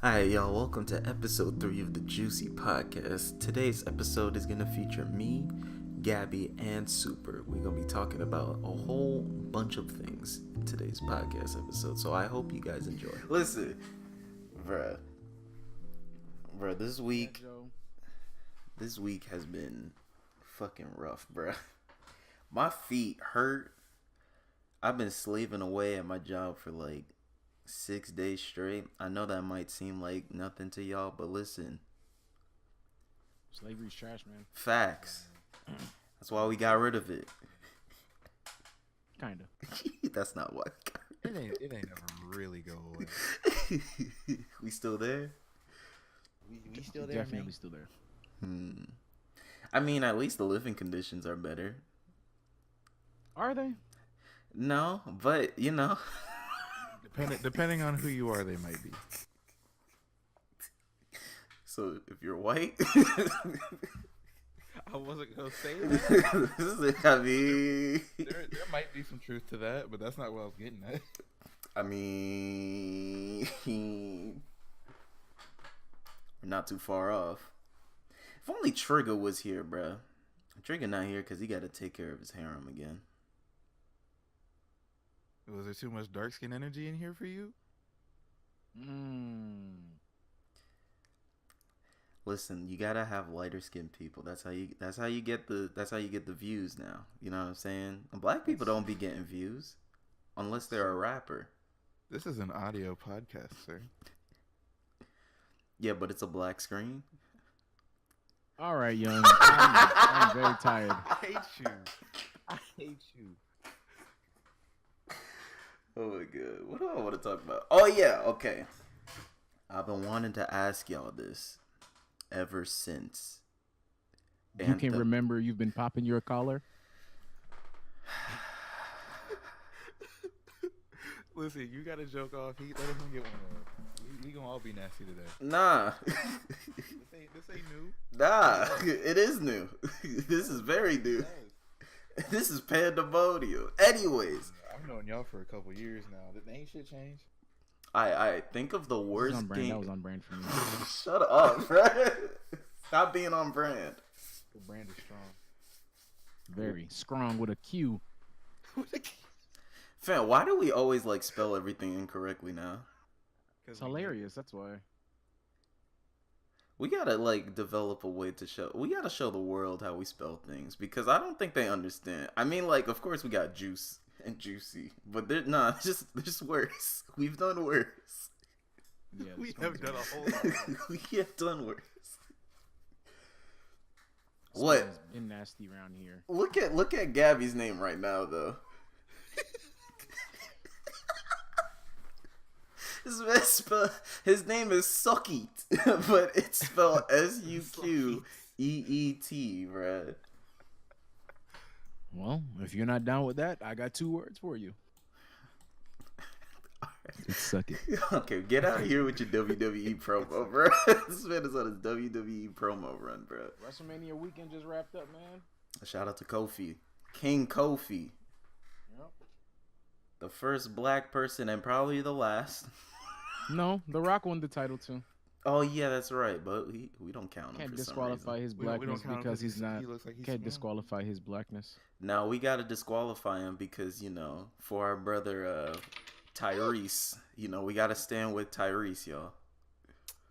Hi, y'all. Welcome to episode 3 of the Joocy Podcast. Today's episode is going to feature me, Gabby, and Super. We're going to be talking about a whole bunch of things in today's podcast episode, so I hope you guys enjoy. Listen, bruh, this week has been fucking rough, bruh. My feet hurt. I've been slaving away at my job for like 6 days straight. I know that might seem like nothing to y'all, but listen. Slavery's trash, man. Facts. That's why we got rid of it. Kinda. That's not why we got rid of It ain't never really go away. it. We still there? We still there, Definitely man? still there. I mean, at least the living conditions are better. Are they? No, but you know. Depending on who you are, they might be. So if you're white, I wasn't gonna say that. I mean, There might be some truth to that, but that's not what I was getting at. I mean, we're not too far off. If only Trigger was here, bruh. Trigger not here because he got to take care of his harem again. Was there too much dark skin energy in here for you? Listen, you gotta have lighter skinned people. That's how you get the views now. You know what I'm saying? And black people don't be getting views unless they're a rapper. This is an audio podcast, sir. Yeah, but it's a black screen. All right, young. I'm very tired. I hate you. I hate you. Oh my god, what do I want to talk about? Oh yeah, okay. I've been wanting to ask y'all this ever since. You can remember you've been popping your collar? Listen, you got a joke off. Let him get one off. We gonna all be nasty today. Nah. This ain't new. Nah, it is new. This is very new. This is pandemonium. Anyways. I've known y'all for a couple years now. Ain't shit changed? I think of the worst game. That was on brand for me. Shut up, bro. Stop being on brand. The brand is strong. Very strong with a Q. Fam, why do we always like spell everything incorrectly now? It's hilarious. That's why. We gotta like develop a way to show. We gotta show the world how we spell things because I don't think they understand. I mean, like, of course we got juice and juicy, but they're not. Just worse. We've done worse. Yeah, we have done a whole lot. We have done worse. What? It's been nasty around here. Look at Gabby's name right now, though. His name is Suckeet, but it's spelled Suqeet, bruh. Well, if you're not down with that, I got 2 words for you. It's suck it. Okay, get out of here with your WWE promo, bro. This man is on his WWE promo run, bro. WrestleMania weekend just wrapped up, man. Shout out to Kofi. King Kofi. Yep. The first black person and probably the last. No, The Rock won the title too. Oh yeah, that's right, but we don't count him. Can't for disqualify some reason. his We don't blackness count him because he's not. he looks like he's Can't small. disqualify his blackness. No, we gotta disqualify him because for our brother Tyrese, we gotta stand with Tyrese, y'all.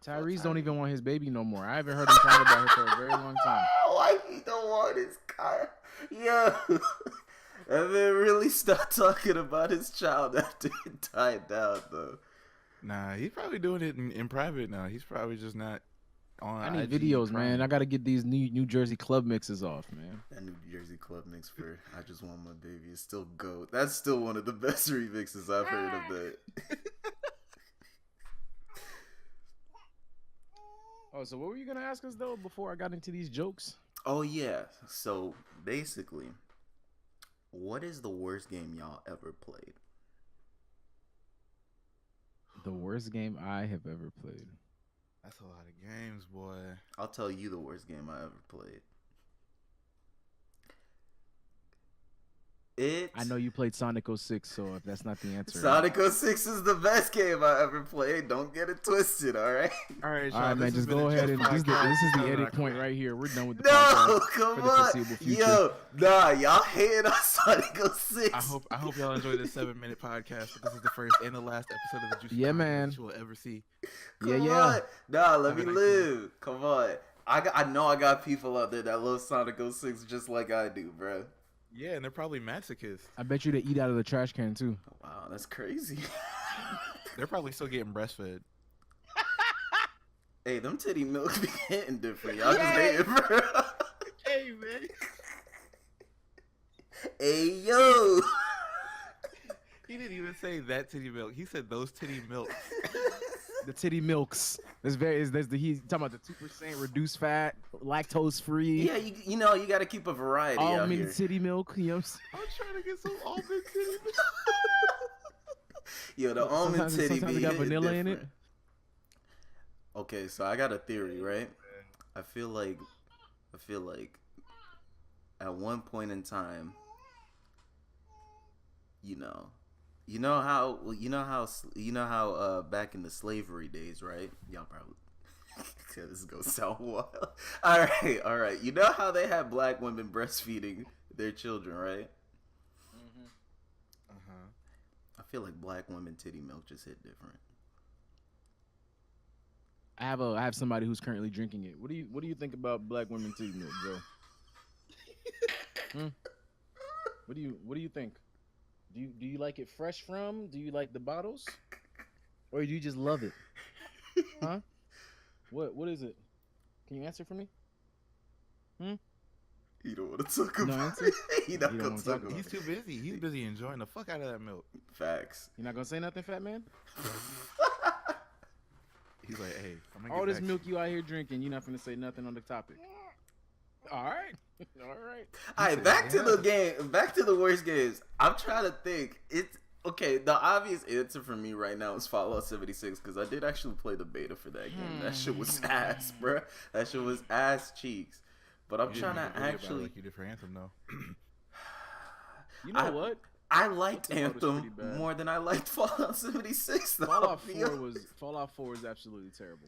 Tyrese don't even want his baby no more. I haven't heard him talk about it for a very long time. Why he don't want his guy? Yeah. And then really start talking about his child after it died down, though. Nah, he's probably doing it in private now. He's probably just not on. I need IG videos, crying. man. I gotta get these New Jersey club mixes off, man. That New Jersey club mix for "I Just Want My Baby" is still GOAT. That's still one of the best remixes I've heard of that. Oh, so what were you gonna ask us though before I got into these jokes? Oh yeah. So basically, what is the worst game y'all ever played? The worst game I have ever played. That's a lot of games, boy. I'll tell you the worst game I ever played. I know you played Sonic 06, so if that's not the answer. Sonic 06 is the best game I ever played. Don't get it twisted, all right? All right, All right, man, just go ahead and this is the edit point right here. We're done with the No, podcast come for the on. foreseeable future. Yo, nah, y'all hating on Sonic 06. I hope y'all enjoyed this 7-minute podcast. But this is the first and the last episode of the Joocy Podcast man. that you will ever see. Come Yeah. on. Nah, let Have me a nice live. Come on. I know I got people out there that love Sonic 06 just like I do, bro. Yeah, and they're probably masochists. I bet you they eat out of the trash can too. Wow, that's crazy. They're probably still getting breastfed. Hey, them titty milk be hitting different. Y'all just hating, bro. Hey, man. Hey, yo. He didn't even say that titty milk. He said those titty milks. The titty milks. He's talking about the 2% reduced fat, lactose free. Yeah, you know, you got to keep a variety out Almond here. titty milk. You know what I'm I'm trying to get some almond titty milk. Yo, the almond Sometimes- titty sometimes be it got hitting vanilla in it. different. Okay, so I got a theory, right? I feel like at one point in time, you know how back in the slavery days, right? Y'all probably this is gonna sound wild. All right. You know how they had black women breastfeeding their children, right? Uh-huh. I feel like black women titty milk just hit different. I have somebody who's currently drinking it. What do you think about black women titty milk, Joe? What do you think? Do you like it fresh from? Do you like the bottles? Or do you just love it? Huh? What is it? Can you answer for me? You don't want to talk No about answer? it. He not You don't gonna wanna talk talk about He's it. too busy. He's busy enjoying the fuck out of that milk. Facts. You're not gonna say nothing, fat man? He's like, hey, I'm gonna All get this back to milk you out here drinking, you're not gonna say nothing on the topic. All right. All right. All right, said, back to yeah. the game. Back to the worst games. I'm trying to think. It's okay. The obvious answer for me right now is Fallout 76 because I did actually play the beta for that game. That shit was ass, bruh. That shit was ass cheeks. But I'm You trying didn't to make a video about it actually. like you did for Anthem, though. You know what? I liked Fallout was Anthem pretty bad. more than I liked Fallout 76. Though. Fallout 4 was absolutely terrible.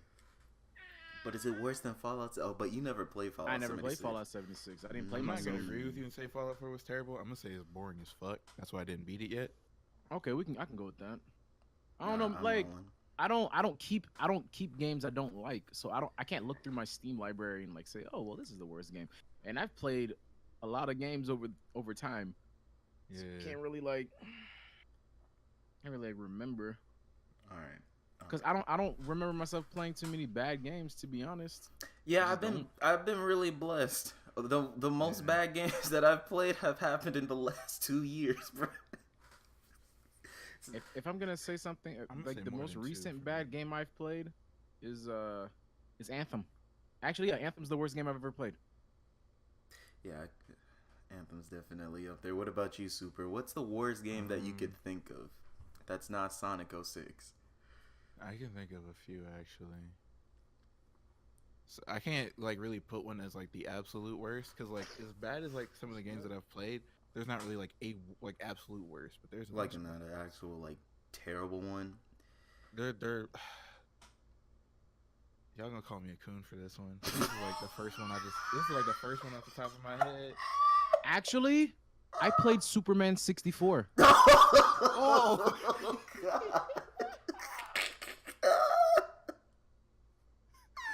But is it worse than Fallout? Oh, but you never played Fallout. I never 76. played Fallout 76. I didn't play I'm not myself. gonna agree with you and say Fallout 4 was terrible. I'm gonna say it's boring as fuck. That's why I didn't beat it yet. Okay, I can go with that. I don't Nah, know, I'm like on one. I don't keep games I don't like, so I can't look through my Steam library and like say, oh well, this is the worst game. And I've played a lot of games over time. Yeah. So can't really like remember All right. because I don't remember myself playing too many bad games, to be honest. Yeah, Just I've been really blessed. The most bad games that I've played have happened in the last 2 years, bro. If I'm gonna say something, I'm gonna like say the more most than two recent for bad me. game I've played is Anthem. Actually, yeah, Anthem's the worst game I've ever played. Yeah, Anthem's definitely up there. What about you, Super? What's the worst game that you could think of that's not Sonic 06? I can think of a few actually. So I can't like really put one as like the absolute worst because like as bad as like some of the games that I've played, there's not really like a like absolute worst, but there's a Like bunch of not an actual like terrible one. they're y'all gonna call me a coon for this one. This is like the first one this is like the first one off the top of my head. Actually, I played Superman 64. Oh, God.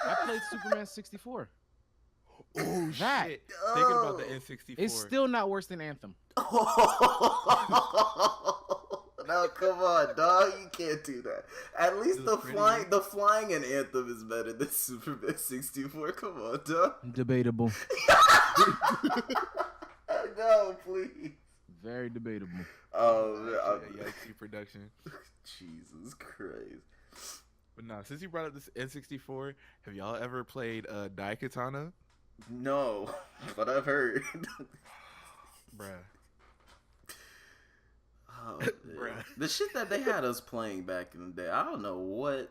I played Superman 64. Oh That- shit! Thinking about the N64. It's still not worse than Anthem. No, come on, dog. You can't do that. At least It the was pretty. flying in Anthem is better than Superman 64. Come on, dog. Debatable. No, please. Very debatable. Oh, yeah, Yikes production. Jesus Christ. But nah, since you brought up this N64, have y'all ever played Daikatana? No, but I've heard. Bruh. Oh, man. The shit that they had us playing back in the day, I don't know what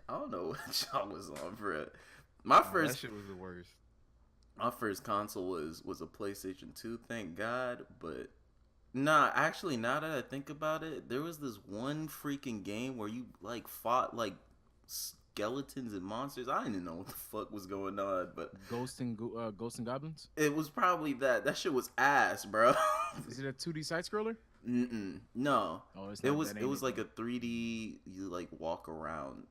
y'all was on, bro. That shit was the worst. My first console was a PlayStation 2, thank God, but Nah, actually, now that I think about it, there was this one freaking game where you like fought like skeletons and monsters. I didn't know what the fuck was going on, but Ghosts and Goblins. it was probably that. That shit was ass, bro. Is it a 2D side scroller? No. Oh, it's It not, was that it ain't was it, like then. a 3D, you like walk around,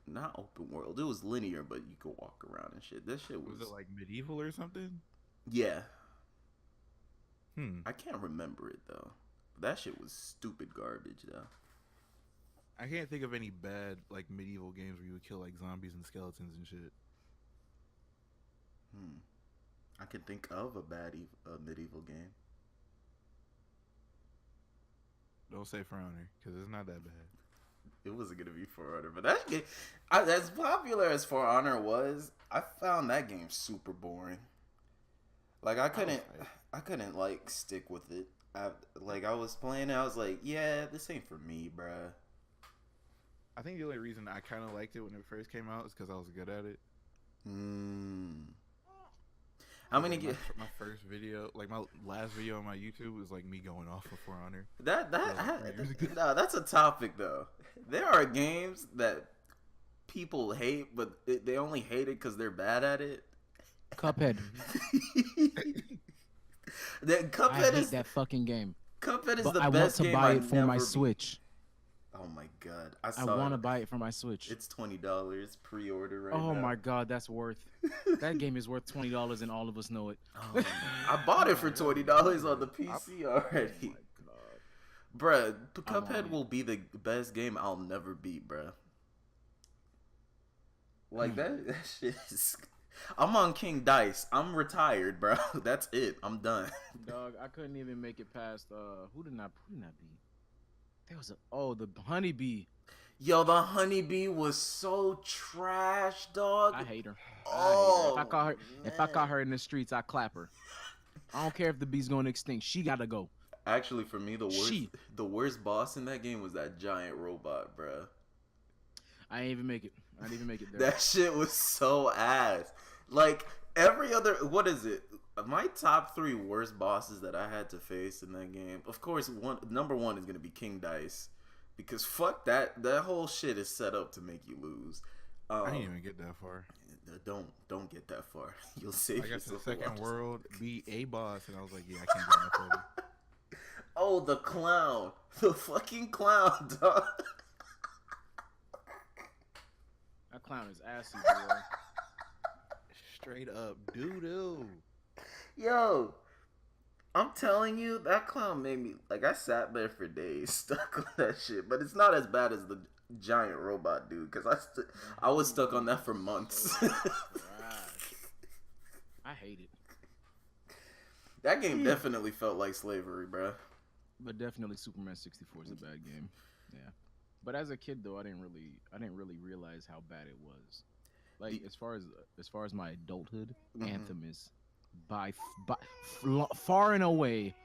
not open world. It was linear, but you could walk around and shit. That shit was Was it like medieval or something? yeah. Hmm. I can't remember it though. That shit was stupid garbage though. I can't think of any bad like medieval games where you would kill like zombies and skeletons and shit. I can think of a bad medieval game. Don't say For Honor because it's not that bad. It wasn't gonna be For Honor, but that game, as popular as For Honor was, I found that game super boring. Like I couldn't like stick with it. I was playing it, I was like, yeah, this ain't for me, bruh. I think the only reason I kind of liked it when it first came out is because I was good at it. How many my first video, like my last video on my YouTube, was like me going off of For Honor. No, that's a topic though. There are games that people hate, but they only hate it because they're bad at it. Cuphead. Cuphead I hate is that fucking game. Cuphead is But the I want best to game buy I've it for never my beat. Switch. Oh my god, I want to buy it for my Switch. It's $20 pre-order right now. Oh my god, that's worth. That game is worth $20, and all of us know it. Oh, I bought it for $20 on the PC already. Oh my god. Bruh, Cuphead will be the best game I'll never beat, bruh. Like that shit is... I'm on King Dice. I'm retired, bro. That's it. I'm done. Dog, I couldn't even make it past who did not beat? There was the honeybee. Yo, the honeybee was so trash, dog. I hate her. Oh, If I caught her in the streets, I clap her. I don't care if the bee's going extinct. She gotta go. Actually, for me, the worst boss in that game was that giant robot, bro. I didn't even make it there. That shit was so ass. Like every other, what is it? My top 3 worst bosses that I had to face in that game. Of course, number 1 is gonna be King Dice, because fuck that. That whole shit is set up to make you lose. I didn't even get that far. Don't get that far. You'll save I got to the yourself. second world, beat a boss, and I was like, yeah, I can't get that further. Oh, the clown, the fucking clown, dog. That clown is assy, boy. Straight up doo-doo. Yo, I'm telling you, that clown made me, like, I sat there for days stuck on that shit. But it's not as bad as the giant robot dude, because I was stuck on that for months. I hate it. That game definitely felt like slavery, bro. But definitely Superman 64 is a bad game. Yeah. But as a kid though, I didn't really realize how bad it was. Like as far as my adulthood, Anthem is by far and away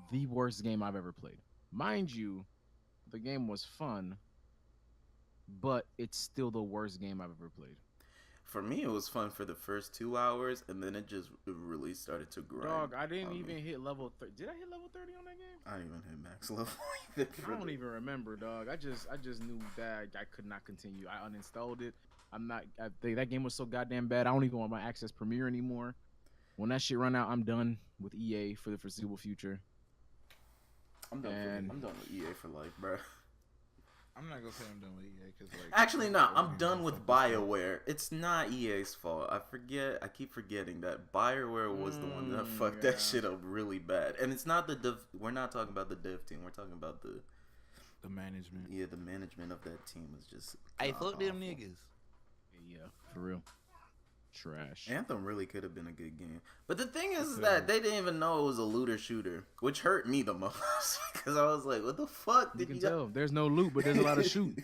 the worst game I've ever played. Mind you, the game was fun, but it's still the worst game I've ever played. For me, it was fun for the first 2 hours, and then it really started to grind. Dog, I didn't even hit level 30. Did I hit level 30 on that game? I didn't even hit max level. I don't even remember, dog. I just knew that I could not continue. I uninstalled it. I think that game was so goddamn bad. I don't even want my Access Premiere anymore. When that shit run out, I'm done with EA for the foreseeable future. I'm done with EA for life, bro. I'm not gonna say I'm done with EA because like Actually, no, I'm done with BioWare. It's not EA's fault. I keep forgetting that BioWare was the one that fucked that shit up really bad. And it's not the dev. We're not talking about the dev team. We're talking about the management. Yeah, the management of that team was just. I fuck them niggas. Yeah, for real. Trash. Anthem really could have been a good game, but the thing is that they didn't even know it was a looter shooter, which hurt me the most because I was like, "What the fuck you can tell? There's no loot, but there's a lot of shoot."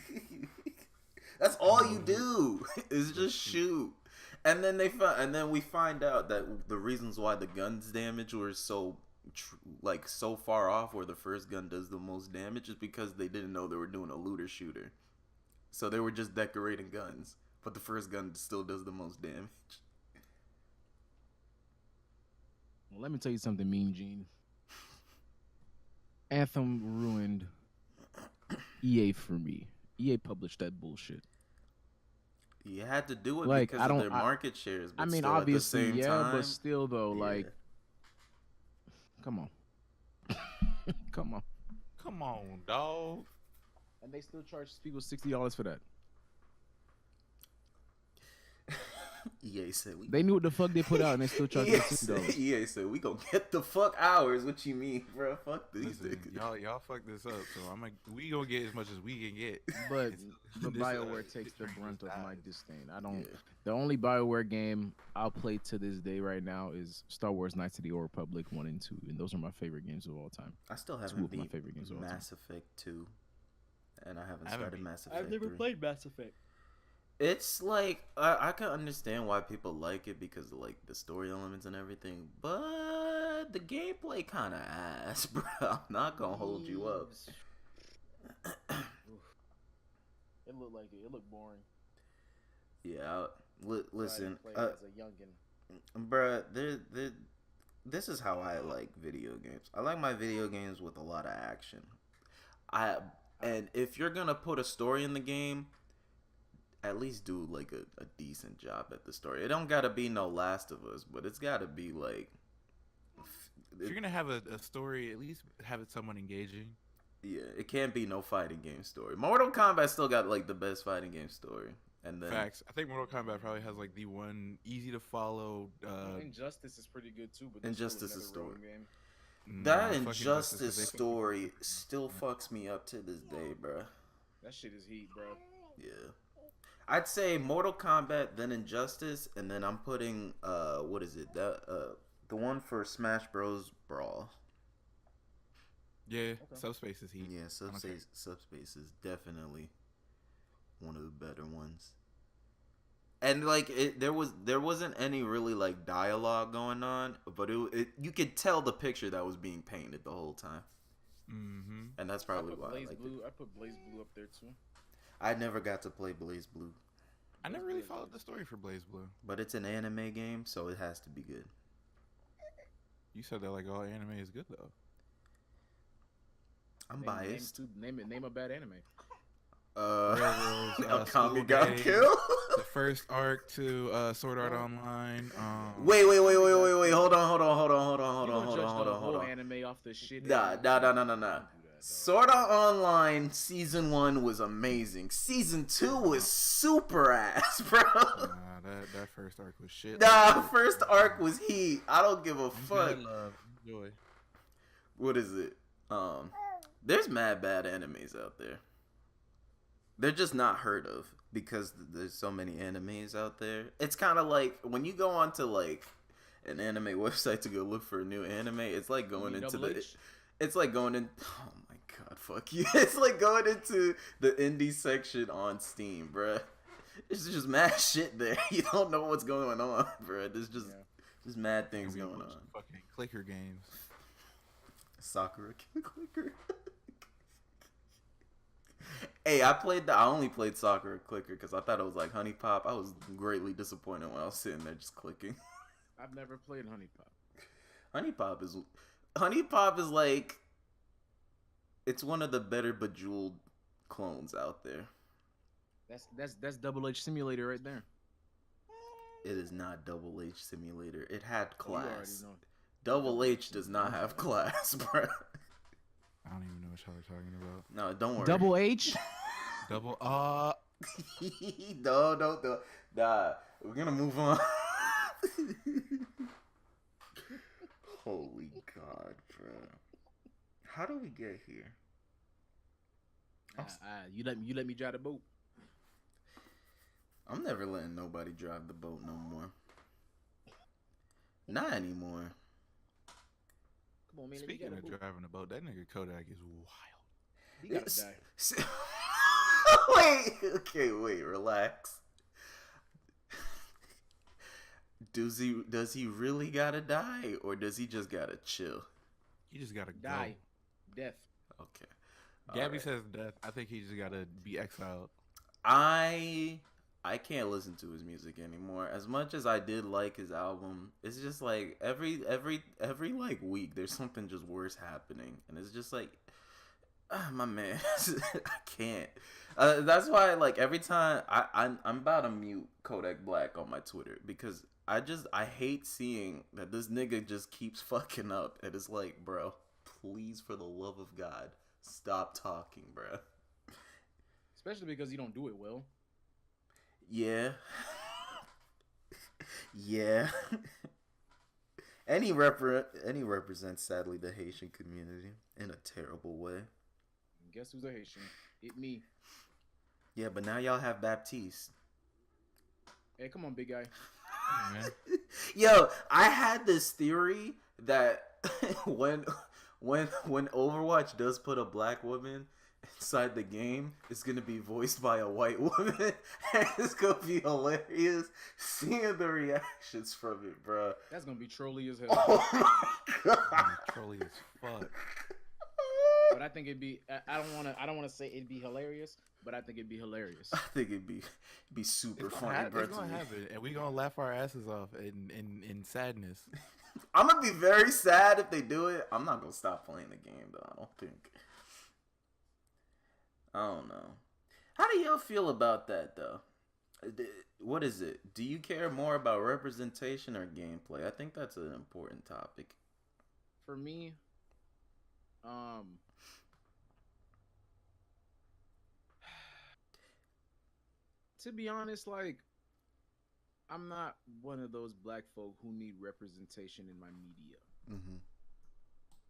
That's all you do is just shoot, and then we find out that the reasons why the gun's damage were so so far off, where the first gun does the most damage, is because they didn't know they were doing a looter shooter, so they were just decorating guns. But the first gun still does the most damage. Well, let me tell you something, Mean Gene. Anthem ruined EA for me. EA published that bullshit. You had to do it Like, because of their market shares. But I mean, still, obviously, at the same yeah, time, but still, though, yeah. like, come on. Come on. Come on, dog. And they still charge people $60 for that. EA said they knew what the fuck they put out, and they still charged $60. EA said we gonna get the fuck hours. What you mean, bro? Fuck these Listen, y'all fucked this up. So we gonna get as much as we can get. But BioWare takes the brunt of my disdain. I don't. Yeah. The only BioWare game I'll play to this day right now is Star Wars: Knights of the Old Republic 1 and 2, and those are my favorite games of all time. I still haven't beat my favorite games of all time. Mass Effect 2, and I haven't started Mass Effect. I've never played Mass Effect. It's like I can understand why people like it because of like the story elements and everything, but the gameplay kind of ass, bro. I'm not gonna hold you up. It looked like it. It looked boring. Yeah, listen, as a youngin, bro. This is how I like video games. I like my video games with a lot of action. And if you're gonna put a story in the game, at least do like a decent job at the story. It don't gotta be no Last of Us, but it's gotta be like. If you're gonna have a story, at least have it somewhat engaging. Yeah, it can't be no fighting game story. Mortal Kombat still got like the best fighting game story. And then facts. I think Mortal Kombat probably has like the one easy to follow. Injustice is pretty good too, but Injustice is story. Game. That Injustice story still fucks me up to this day, bro. That shit is heat, bro. Yeah. I'd say Mortal Kombat, then Injustice, and then I'm putting what is it? The one for Smash Bros. Brawl. Yeah, okay. Subspace is heat. Yeah, Subspace is definitely one of the better ones. And like there wasn't any really like dialogue going on, but you could tell the picture that was being painted the whole time. Mm-hmm. And that's probably why I liked it. I put Blaze Blue up there too. I never got to play Blaze Blue. I never really followed the story for Blaze Blue. But it's an anime game, so it has to be good. You said that like all anime is good though. I'm biased. Name a bad anime. Akami got killed. The first arc to Sword Art Online. Wait. Hold on. Anime off the shit. Nah. Sword Art Online Season 1 was amazing. Season 2 was super ass, bro. Nah, that first arc was shit. Nah, first arc was heat. I don't give a fuck. Enjoy. What is it? There's mad bad animes out there. They're just not heard of because there's so many animes out there. It's kind of like when you go onto like an anime website to go look for a new anime. It's like going into the. It's like going in. Oh my god, fuck you! It's like going into the indie section on Steam, bruh. It's just mad shit there. You don't know what's going on, bruh. There's just mad things going on. Fucking clicker games. Sakura Clicker. Hey, I only played Sakura Clicker because I thought it was like Honey Pop. I was greatly disappointed when I was sitting there just clicking. I've never played Honey Pop. Honey Pop is like, it's one of the better Bejeweled clones out there. That's Double H Simulator right there. It is not Double H Simulator. It had class. Double H does not have class, bro. I don't even know what y'all are talking about. No, don't worry. Double H? Double No. Nah, we're gonna move on. Holy God, bro. How do we get here? You let me drive the boat. I'm never letting nobody drive the boat no more. Not anymore. Come on, man. Speaking of driving a boat, that nigga Kodak is wild. He gotta die. Wait, relax. Does he really gotta die, or does he just gotta chill? He just gotta die. Go. Death. Okay. Gabby says death. I think he just gotta be exiled. I I can't listen to his music anymore. As much as I did like his album, it's just like every like week there's something just worse happening, and it's just like, my man, I can't. That's why like every time I'm about to mute Kodak Black on my Twitter because I hate seeing that this nigga just keeps fucking up, and it's like, bro, please for the love of God, stop talking, bro. Especially because you don't do it well. Yeah. Yeah. And he represents, sadly, the Haitian community in a terrible way. Guess who's a Haitian? It me. Yeah, but now y'all have Baptiste. Hey, come on, big guy. Man. Yo, I had this theory that when Overwatch does put a black woman inside the game, it's gonna be voiced by a white woman, and it's gonna be hilarious seeing the reactions from it, bro. That's gonna be trolly as hell. Oh my god, Trolly as fuck. But I think it'd be. I don't wanna say it'd be hilarious, but I think it'd be hilarious. I think it'd be super funny, bro. It's gonna happen, and we gonna laugh our asses off in sadness. I'm gonna be very sad if they do it. I'm not gonna stop playing the game though. I don't think. I don't know. How do y'all feel about that though? What is it? Do you care more about representation or gameplay? I think that's an important topic. For me, to be honest, like, I'm not one of those black folk who need representation in my media. Mm-hmm.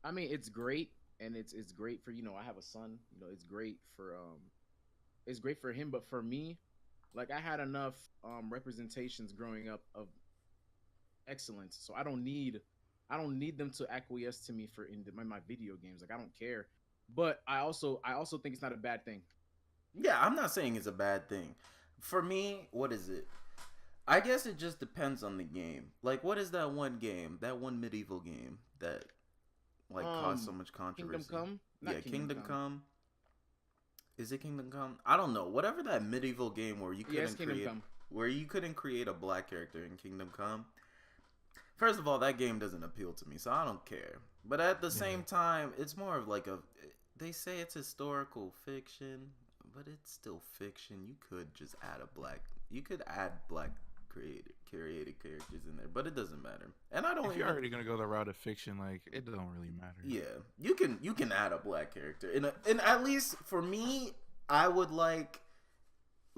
I mean, it's great, and it's great for, I have a son. It's great for him, but for me, like, I had enough representations growing up of excellence, so I don't need them to acquiesce to me for in my video games. Like, I don't care, but I also think it's not a bad thing. Yeah, I'm not saying it's a bad thing. For me, what is it? I guess it just depends on the game. Like, what is that one game? That one medieval game that like caused so much controversy? Kingdom Come? Not Kingdom Come. Is it Kingdom Come? I don't know. Whatever that medieval game where you couldn't create a black character in Kingdom Come. First of all, that game doesn't appeal to me, so I don't care. But at the same time, it's more of like they say it's historical fiction, but it's still fiction. You could just add black created characters in there, but it doesn't matter. And I don't. If you're already gonna go the route of fiction, like, it don't really matter. Yeah, you can add a black character, and at least for me, I would like.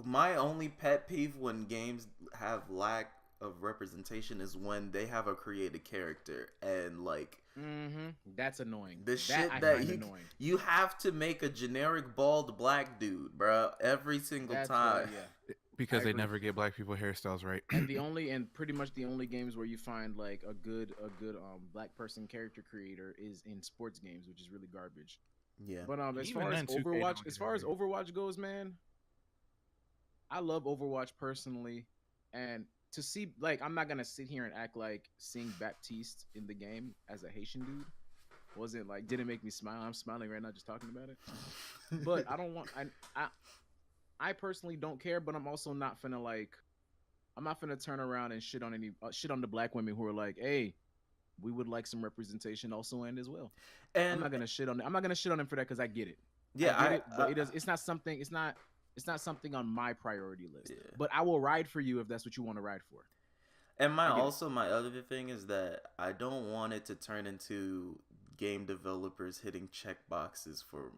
My only pet peeve when games have lack of representation is when they have a created character and like. Mm-hmm. That's annoying. The shit that you have to make a generic bald black dude, bro, every single time. Yeah. Because they never get black people hairstyles right. And pretty much the only games where you find like a good black person character creator is in sports games, which is really garbage. Yeah. But as far as Overwatch goes, man, I love Overwatch personally, and to see, like, I'm not gonna sit here and act like seeing Baptiste in the game as a Haitian dude didn't make me smile. I'm smiling right now just talking about it. But I personally don't care, but I'm also not finna turn around and shit on the black women who are like, hey, we would like some representation also and as well. And I'm not gonna shit on them for that because I get it. Yeah, I get it, but it's not something on my priority list. Yeah. But I will ride for you if that's what you want to ride for. And my other thing is that I don't want it to turn into game developers hitting check boxes for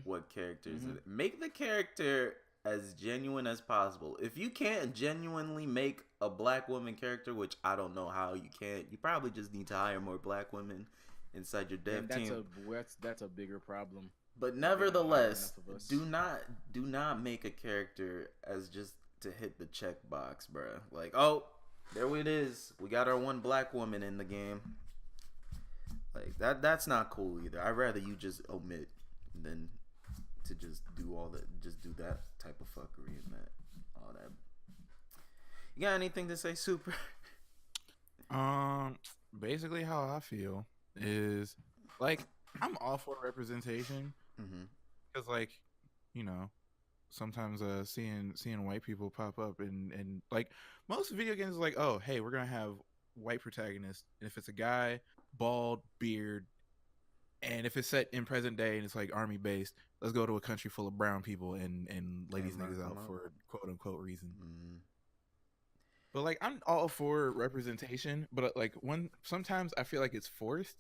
what characters. Make the character as genuine as possible. If you can't genuinely make a black woman character, which I don't know how you can't, you probably just need to hire more black women inside your dev team. That's a bigger problem. But nevertheless, do not make a character as just to hit the checkbox, bro. Like, oh, there it is. We got our one black woman in the game. Like that's not cool either. I'd rather you just omit than to just do that type of fuckery and all that. You got anything to say, Super? Basically how I feel is like I'm all for representation. Because, like, sometimes seeing white people pop up and like most video games is like, oh hey, we're gonna have white protagonists, and if it's a guy, bald, beard, and if it's set in present day and it's like army based, let's go to a country full of brown people and lay these niggas out for quote unquote reason. But like I'm all for representation, but like sometimes I feel like it's forced,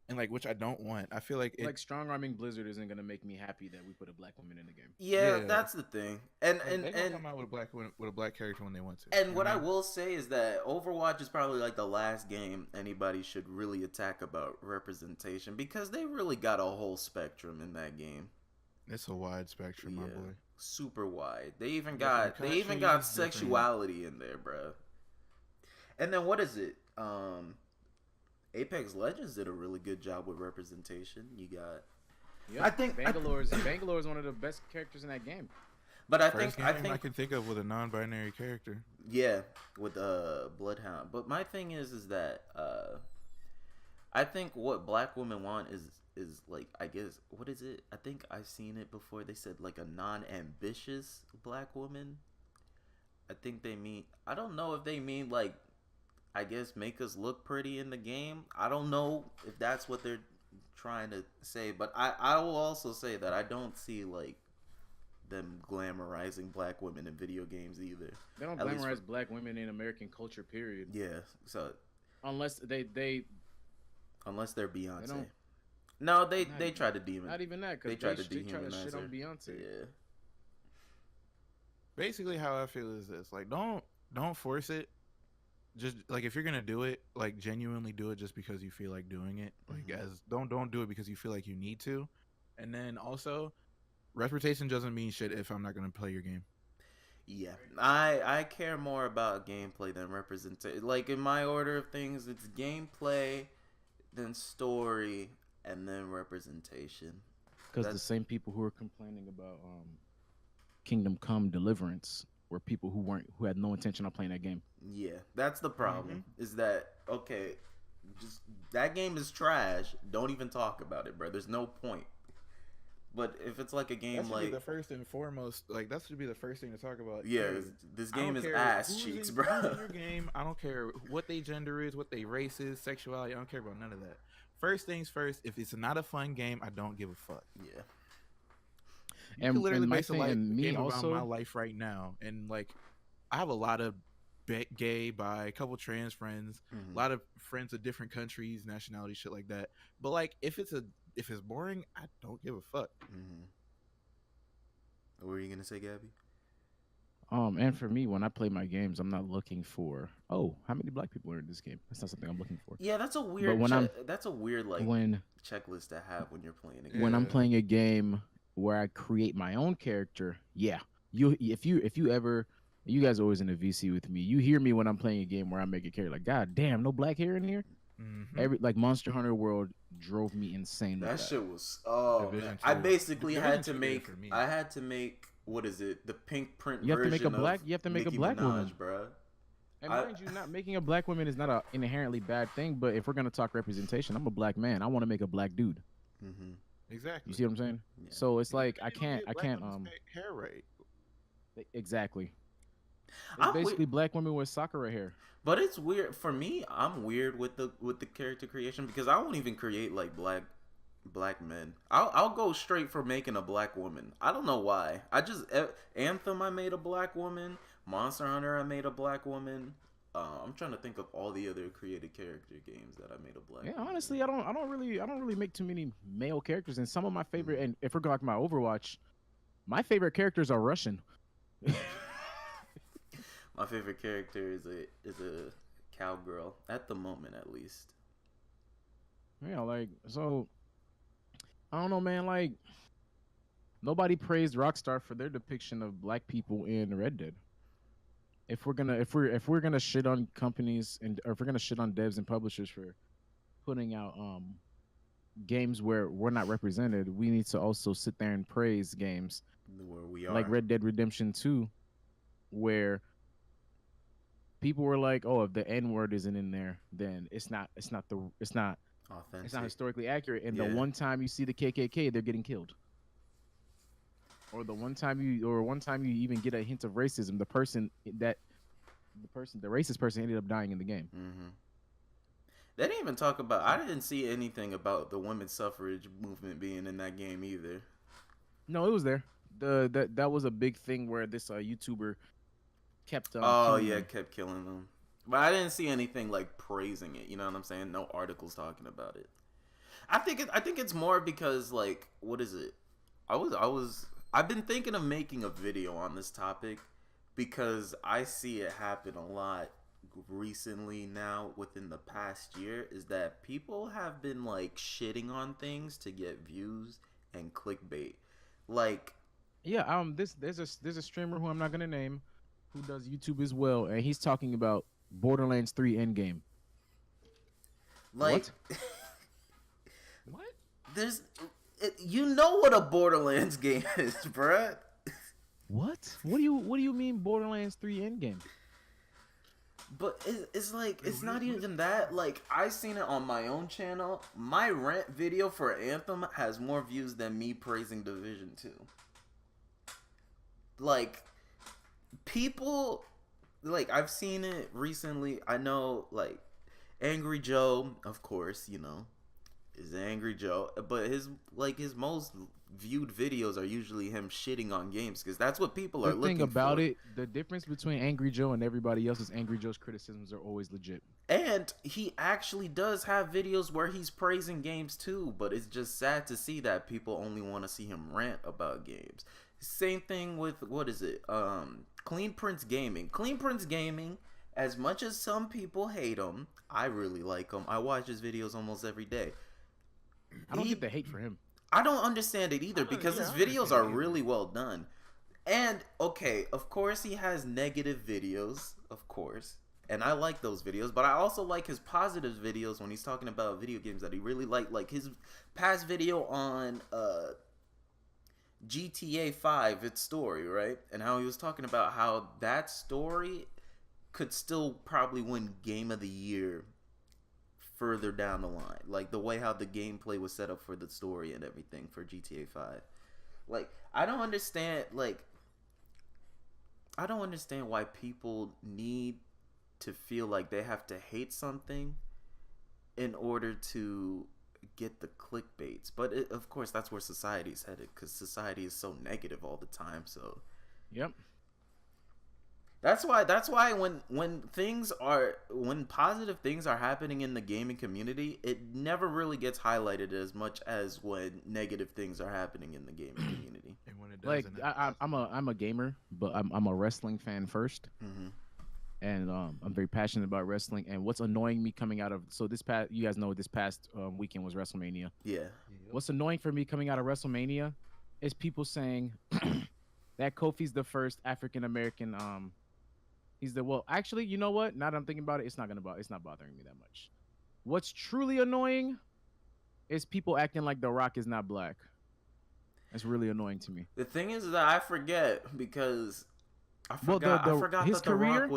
and like which I don't want. I feel like like strong arming Blizzard isn't gonna make me happy that we put a black woman in the game. Yeah, that's the thing. And they can come out with a black character when they want to. And what I will say is that Overwatch is probably like the last game anybody should really attack about representation, because they really got a whole spectrum in that game. It's a wide spectrum, my boy. Super wide. They even got sexuality in there, bro. And then what is it? Apex Legends did a really good job with representation. You got, I think Bangalore is one of the best characters in that game. But I think I can think of with a non-binary character. Yeah, with Bloodhound. But my thing is that I think what black women want is like, I guess, what is it? I think I've seen it before. They said like a non-ambitious black woman. I think they mean, I don't know if they mean like, I guess, make us look pretty in the game. I don't know if that's what they're trying to say, but I will also say that I don't see like them glamorizing black women in video games either. They don't glamorize black women in American culture, period. Yeah, so unless they're Beyonce. No, they try to demonize. Not even that, because they try to shit on Beyonce. Yeah. Basically, how I feel is this: like, don't force it. Just like, if you're gonna do it, like genuinely do it just because you feel like doing it. Like, don't do it because you feel like you need to. And then also, reputation doesn't mean shit if I'm not gonna play your game. Yeah, I care more about gameplay than representation. Like, in my order of things, it's gameplay, then story, and then representation. Because the same people who are complaining about Kingdom Come Deliverance were people who had no intention of playing that game. Yeah, that's the problem. Is that, okay, just that game is trash. Don't even talk about it, bro. There's no point. But if it's like a game like, the first and foremost, like that should be the first thing to talk about. Yeah, this game is ass cheeks, bro. In your game, I don't care what their gender is, what their race is, sexuality. I don't care about none of that. First things first. If it's not a fun game, I don't give a fuck. Yeah. You can literally base a game about my life right now, and like, I have a lot of gay, bi, a couple trans friends, a lot of friends of different countries, nationalities, shit like that. But like, if it's boring, I don't give a fuck. What were you gonna say, Gabby? And for me, when I play my games, I'm not looking for, how many black people are in this game. That's not something I'm looking for. Yeah, that's a weird. That's a weird checklist to have when you're playing a game. When I'm playing a game where I create my own character, if you guys are always in the VC with me. You hear me when I'm playing a game where I make a character. Like, God damn, no black hair in here. Like Monster Hunter World drove me insane. That shit was. Oh, man. I basically had to make. I had to make. What is it? The pink print. You have to make a black. You have to make a black woman, bro. And mind you, not making a black woman is not an inherently bad thing. But if we're gonna talk representation, I'm a black man. I want to make a black dude. Exactly. You see what I'm saying? Yeah. So it's like I can't. Hair right. Exactly. It's basically black women with Sakura hair. But it's weird for me. I'm weird with the character creation, because I won't even create like black men. I'll go straight for making a black woman. I don't know why. Anthem, I made a black woman. Monster Hunter, I made a black woman. I'm trying to think of all the other created character games that I made a black. Yeah, honestly, I don't really make too many male characters. And some of my favorite, and if we're talking about Overwatch, my favorite characters are Russian. My favorite character is a cowgirl at the moment, at least. Yeah, like, so I don't know, man. Like, nobody praised Rockstar for their depiction of black people in Red Dead. If we're gonna shit on companies or if we're gonna shit on devs and publishers for putting out games where we're not represented, we need to also sit there and praise games where we are, like Red Dead Redemption 2, where people were like, "Oh, if the N-word isn't in there, then it's not authentic. It's not historically accurate." And the one time you see the KKK, they're getting killed. or the one time you even get a hint of racism, the racist person ended up dying in the game. Mm-hmm. They didn't even talk about. I didn't see anything about the women's suffrage movement being in that game either. No, it was there. That was a big thing where this YouTuber kept killing them. kept killing them. But I didn't see anything like praising it. You know what I'm saying? No articles talking about it. I think it's more because like, what is it? I've been thinking of making a video on this topic because I see it happen a lot recently now within the past year, is that people have been like shitting on things to get views and clickbait. Like, yeah, there's a streamer who I'm not gonna name who does YouTube as well, and he's talking about Borderlands 3 Endgame. like What? there's you know what a Borderlands game is, bruh. What? What do you mean Borderlands 3 Endgame? But it's like, it's not even that. Like, I seen it on my own channel. My rant video for Anthem has more views than me praising Division 2. Like, people, like, I've seen it recently. I know, like, Angry Joe, of course, you know, is Angry Joe. But his most viewed videos are usually him shitting on games, because that's what people are looking for. The thing about it, the difference between Angry Joe and everybody else is Angry Joe's criticisms are always legit. And he actually does have videos where he's praising games too, but it's just sad to see that people only want to see him rant about games. Same thing with, what is it? Clean Prince Gaming. Clean Prince Gaming, as much as some people hate him, I really like him. I watch his videos almost every day. I don't get the hate for him. I don't understand it either, because his videos are really well done. And, okay, of course he has negative videos, of course. And I like those videos, but I also like his positive videos when he's talking about video games that he really liked. Like his past video on GTA 5, its story, right? And how he was talking about how that story could still probably win Game of the Year further down the line, like the way how the gameplay was set up for the story and everything for GTA 5. Like, I don't understand why people need to feel like they have to hate something in order to get the clickbaits. But of course, that's where society's headed, because society is so negative all the time. So, yep. That's why when positive things are happening in the gaming community, it never really gets highlighted as much as when negative things are happening in the gaming community. And when it does, Like, I'm a gamer, but I'm a wrestling fan first. Mm-hmm. And I'm very passionate about wrestling. And what's annoying me coming out of you guys know this past weekend was WrestleMania. Yeah. What's annoying for me coming out of WrestleMania is people saying that Kofi's the first African American. Actually, you know what? Now that I'm thinking about it, it's not bothering me that much. What's truly annoying is people acting like The Rock is not black. That's really annoying to me. The thing is that I forget, because I forgot his that career, The Rock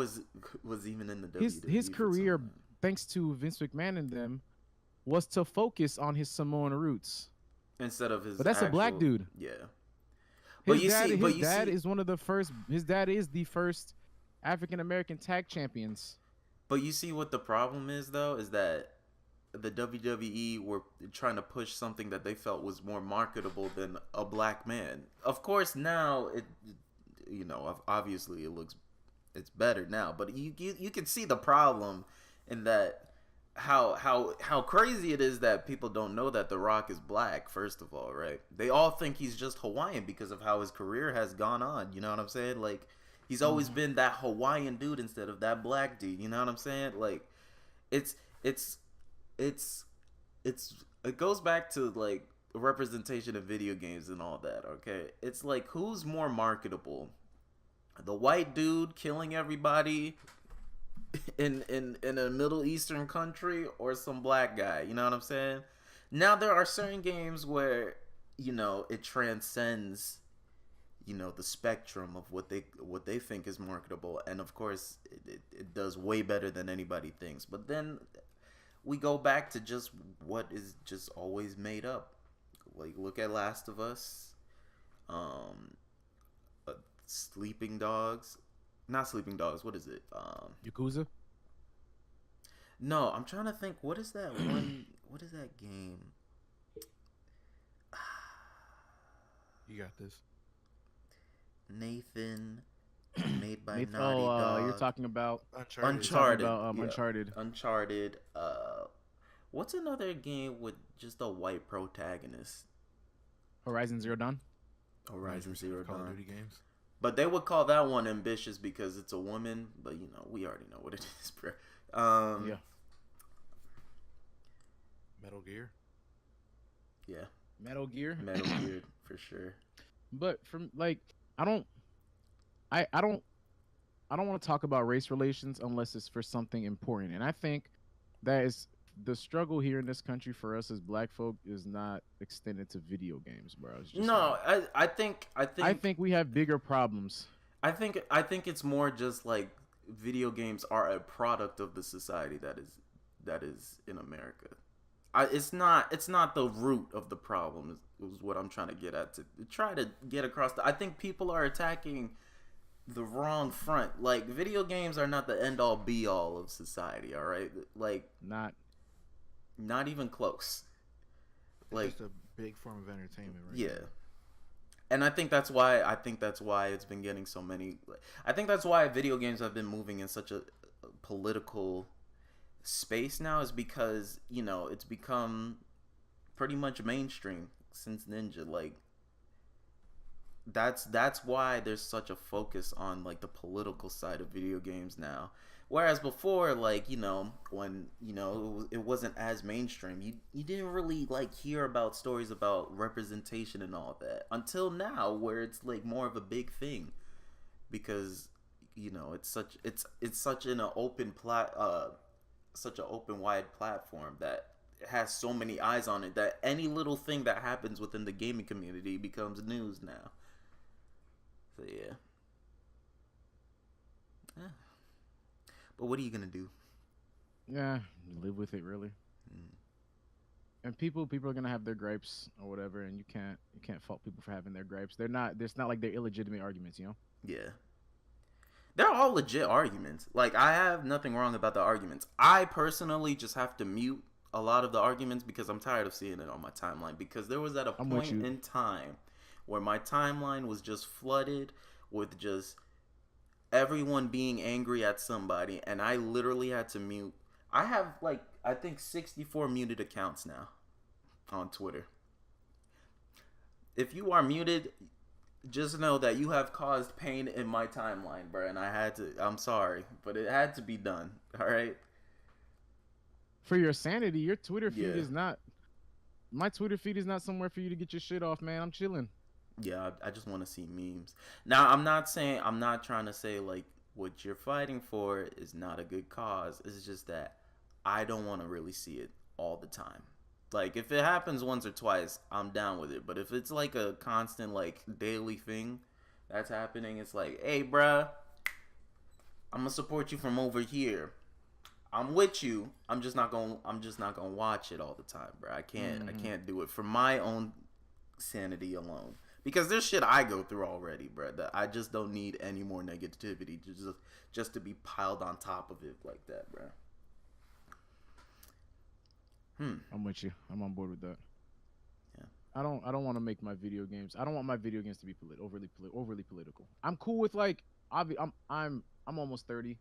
was even in the WWE. His career, thanks to Vince McMahon and them, was to focus on his Samoan roots instead of his. But that's a black dude. Yeah. His dad is one of the first. His dad is the first African American tag champions. But you see what the problem is, though, is that the WWE were trying to push something that they felt was more marketable than a black man. Of course, now obviously it's better now, but you can see the problem in that how crazy it is that people don't know that The Rock is black. First of all, right? They all think he's just Hawaiian because of how his career has gone on. You know what I'm saying? Like, he's always been that Hawaiian dude instead of that black dude. You know what I'm saying? Like, it goes back to like representation of video games and all that. Okay, it's like, who's more marketable, the white dude killing everybody in a Middle Eastern country, or some black guy? You know what I'm saying? Now there are certain games where it transcends the spectrum of what they think is marketable, and of course it does way better than anybody thinks. But then we go back to just what is just always made up. Like, look at Last of Us. Sleeping Dogs. Not Sleeping Dogs. What is it? Yakuza. No, I'm trying to think. What is that one? What is that game? You got this. Nathan, made by Naughty Oh, Dog. you're talking about Uncharted. Uncharted. yeah. Uncharted. Uncharted. Uncharted. What's another game with just a white protagonist? Horizon Zero Dawn. Horizon Zero Call of Dawn. Duty games. But they would call that one ambitious because it's a woman. But you know, we already know what it is, bro. Yeah. Metal Gear. Yeah. Metal Gear. Metal Gear for sure. But from like, I don't want to talk about race relations unless it's for something important. And I think that is the struggle here in this country for us as black folk is not extended to video games, bro. It's just No, like, I think we have bigger problems. I think it's more just like video games are a product of the society that is in America. It's not the root of the problem is what I'm trying to get at, to try to get across. I think people are attacking the wrong front. Like, video games are not the end all be all of society, all right? Like, not even close. Like, It's just a big form of entertainment, right? yeah. And I think that's why it's been getting so many. I think that's why video games have been moving in such a political space now, is because, you know, it's become pretty much mainstream since Ninja. Like, that's why there's such a focus on like the political side of video games now. Whereas before, like, you know, when, you know, it wasn't as mainstream, you didn't really like hear about stories about representation and all that until now, where it's like more of a big thing, because, you know, it's such an open such an open wide platform that has so many eyes on it that any little thing that happens within the gaming community becomes news now. So yeah. But what are you gonna do? Yeah, live with it, really. And people are gonna have their gripes or whatever, and you can't fault people for having their gripes. It's not like they're illegitimate arguments, you know? Yeah. They're all legit arguments. Like, I have nothing wrong about the arguments. I personally just have to mute a lot of the arguments because I'm tired of seeing it on my timeline. Because there was at a point in time where my timeline was just flooded with just everyone being angry at somebody, and I literally had to mute. I have, like, I think 64 muted accounts now on Twitter. If you are muted, just know that you have caused pain in my timeline, bro, and I'm sorry, but it had to be done, all right? For your sanity, your Twitter feed is not... My Twitter feed is not somewhere for you to get your shit off, man. I'm chilling. Yeah, I just want to see memes. Now, I'm not trying to say, like, what you're fighting for is not a good cause. It's just that I don't want to really see it all the time. Like, if it happens once or twice, I'm down with it. But if it's, like, a constant, like, daily thing that's happening, it's like, hey, bruh, I'm going to support you from over here. I'm with you. I'm just not going to watch it all the time, bruh. I can't do it for my own sanity alone. Because there's shit I go through already, bruh, that I just don't need any more negativity just to be piled on top of it like that, bruh. I'm with you. I'm on board with that. Yeah. I don't want to make my video games. I don't want my video games to be overly political. I'm cool with, like, I'm almost 30,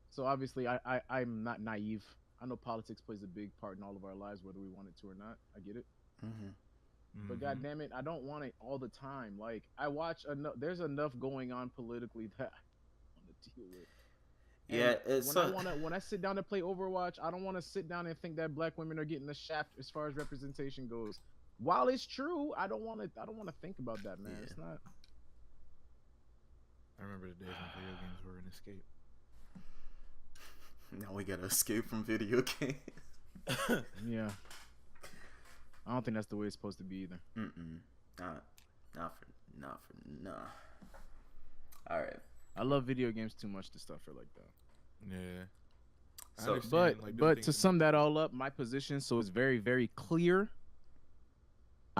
so obviously I'm not naive. I know politics plays a big part in all of our lives, whether we want it to or not. I get it. But God damn it, I don't want it all the time. Like, I watch enough. There's enough going on politically that I want to deal with. Yeah, when I sit down to play Overwatch, I don't want to sit down and think that black women are getting the shaft as far as representation goes. While it's true, I don't want to think about that, man. Yeah. It's not. I remember the days when video games were an escape. Now we gotta escape from video games. Yeah. I don't think that's the way it's supposed to be either. Not for. All right. I love video games too much to stuff her like that. Yeah. So, but to sum that all up, my position, so it's very, very clear.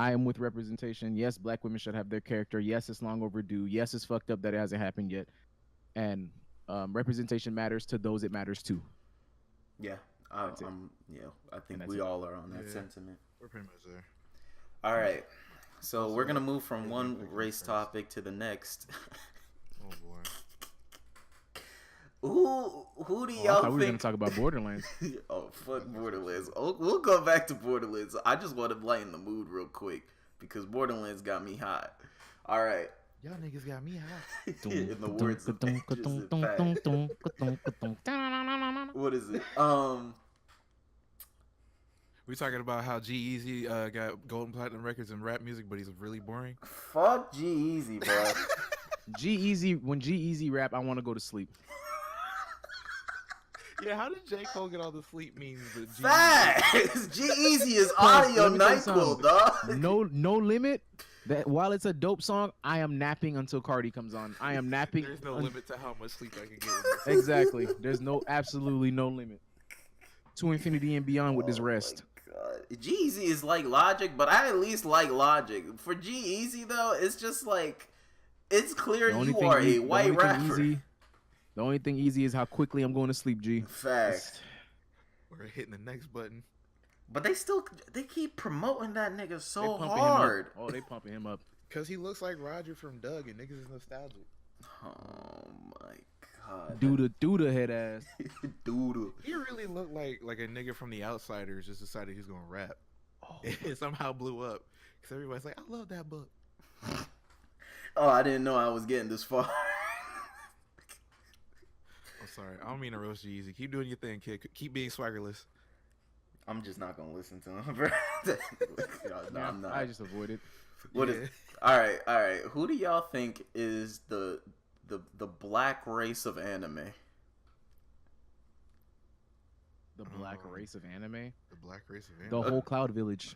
I am with representation. Yes, black women should have their character. Yes, it's long overdue. Yes, it's fucked up that it hasn't happened yet. And representation matters to those it matters to. Yeah, That's it. yeah, I think that's we it. all are on that Yeah. sentiment. We're pretty much there. All right, so Also, we're gonna move from yeah, one like race first. topic to the next. Oh boy. Who do Oh, I y'all thought we were gonna think? talk about Borderlands. Oh, fuck Borderlands. Oh, we'll go back to Borderlands. I just want to lighten the mood real quick because Borderlands got me hot. All right. Y'all niggas got me hot. In the words of Andrews and Pat. What is it? We talking about how G-Eazy got golden platinum records in rap music, but he's really boring. Fuck G-Eazy, bro. When G-Eazy rap, I want to go to sleep. Yeah, how did J. Cole get all the sleep memes? Facts. G-Eazy is audio let me tell you NyQuil, something. dog. No limit. That while it's a dope song, I am napping until Cardi comes on. I am napping. There's no limit to how much sleep I can get. Exactly. There's absolutely no limit. To infinity and beyond with this rest. God. G-Eazy is like Logic, but I at least like Logic. For G-Eazy though, it's just like it's clear you are a white rapper. The only thing easy is how quickly I'm going to sleep, G. Facts. We're hitting the next button. But they keep promoting that nigga so They pumping hard. him up. Oh, they pumping him up. Cause he looks like Roger from Doug, and niggas is nostalgic. Oh my god. Duda head ass. Doodle. He really looked like a nigga from The Outsiders just decided he's gonna rap. Oh, It somehow blew up. Cause everybody's like, I love that book. Oh, I didn't know I was getting this far. I'm sorry. I don't mean to roast you easy. Keep doing your thing, kid. Keep being swaggerless. I'm just not gonna listen to him, bro. No, I'm not. I just avoid it. What is? All right. Who do y'all think is the black race of anime? The black race of anime. The black race of The anime. whole Cloud Village.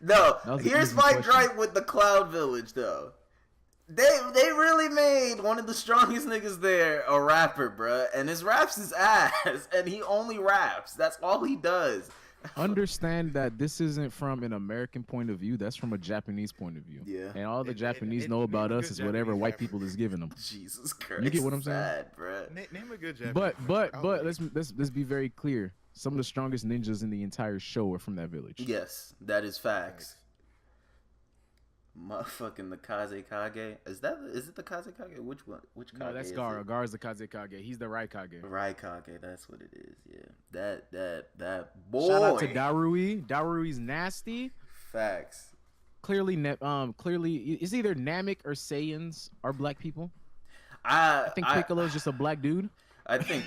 No, That was an here's easy my question. gripe with the Cloud Village though. They really made one of the strongest niggas there a rapper, bruh, and his raps his ass, and he only raps. That's all he does. Understand that this isn't from an American point of view. That's from a Japanese point of view. Yeah. And all the And- Japanese and know name about a us good is whatever Japanese white rapper. people is giving them. Jesus Christ. You get what I'm saying? Sad, bruh. Name a good Japanese. But rapper. let's be very clear. Some of the strongest ninjas in the entire show are from that village. Yes, that is facts. Motherfucking the Kazekage. Is it the Kazekage? Which one? Which Kage? No, that's is Gar. it? Gar's the Kazekage. He's the Raikage. Raikage, that's what it is. Yeah. That boy. Shout out to Darui. Darui's nasty. Facts. Clearly, it's either Namek or Saiyans are black people. I I think Piccolo's just a black dude. I think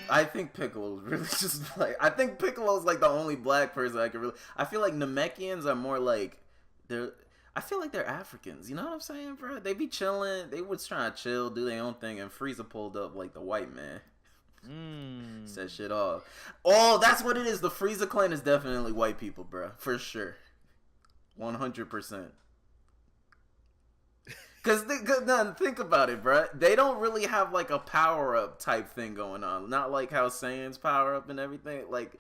Piccolo's really just like, I think Piccolo's like the only black person I can really. I feel like Namekians are more like I feel like they're Africans. You know what I'm saying, bro? They be chilling. They was trying to chill, do their own thing, and Frieza pulled up like the white man. Set shit off. Oh, that's what it is. The Frieza clan is definitely white people, bro, for sure, 100%. Cause think about it, bro. They don't really have like a power up type thing going on. Not like how Saiyans power up and everything. Like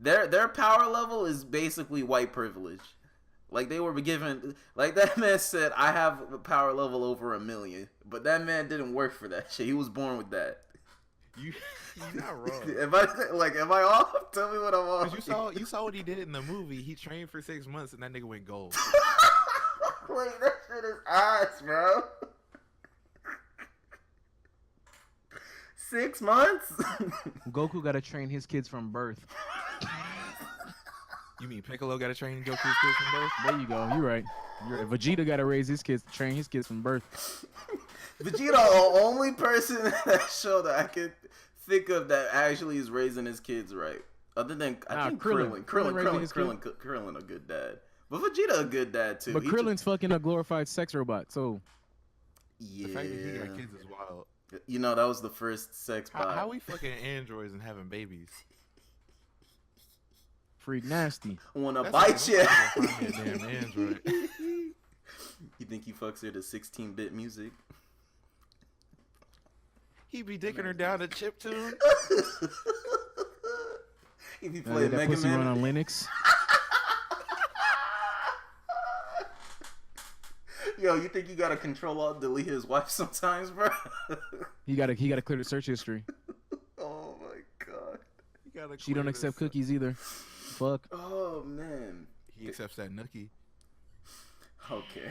their power level is basically white privilege. Like they were given, like that man said, I have a power level over 1 million, but that man didn't work for that shit. He was born with that. You're not wrong. Am I off? Tell me what I'm off. You saw what he did in the movie. He trained for 6 months and that nigga went gold. Like that shit is ass, bro. 6 months? Goku got to train his kids from birth. You mean Piccolo got to train Goku's kids from birth? There you go. You're right. Vegeta got to raise his kids, train his kids from birth. Vegeta, the only person in that show that I could think of that actually is raising his kids right. Other than I think Krillin. Krillin a good dad. But Vegeta a good dad too. But Krillin's fucking a glorified sex robot, so Yeah. The fact that he got kids is wild. You know, that was the first sex bot. How we fucking androids and having babies? freak nasty. Wanna That's bite you. find me a damn android. You think he fucks her to 16-bit music? He be dicking her down to chiptune. He be playing that Mega pussy run Man. on Linux. Yo, you think you gotta control alt delete his wife sometimes, bro? He gotta clear the search history. Oh my god. She don't accept cookies either. Fuck. Oh man. He accepts that nookie. Okay.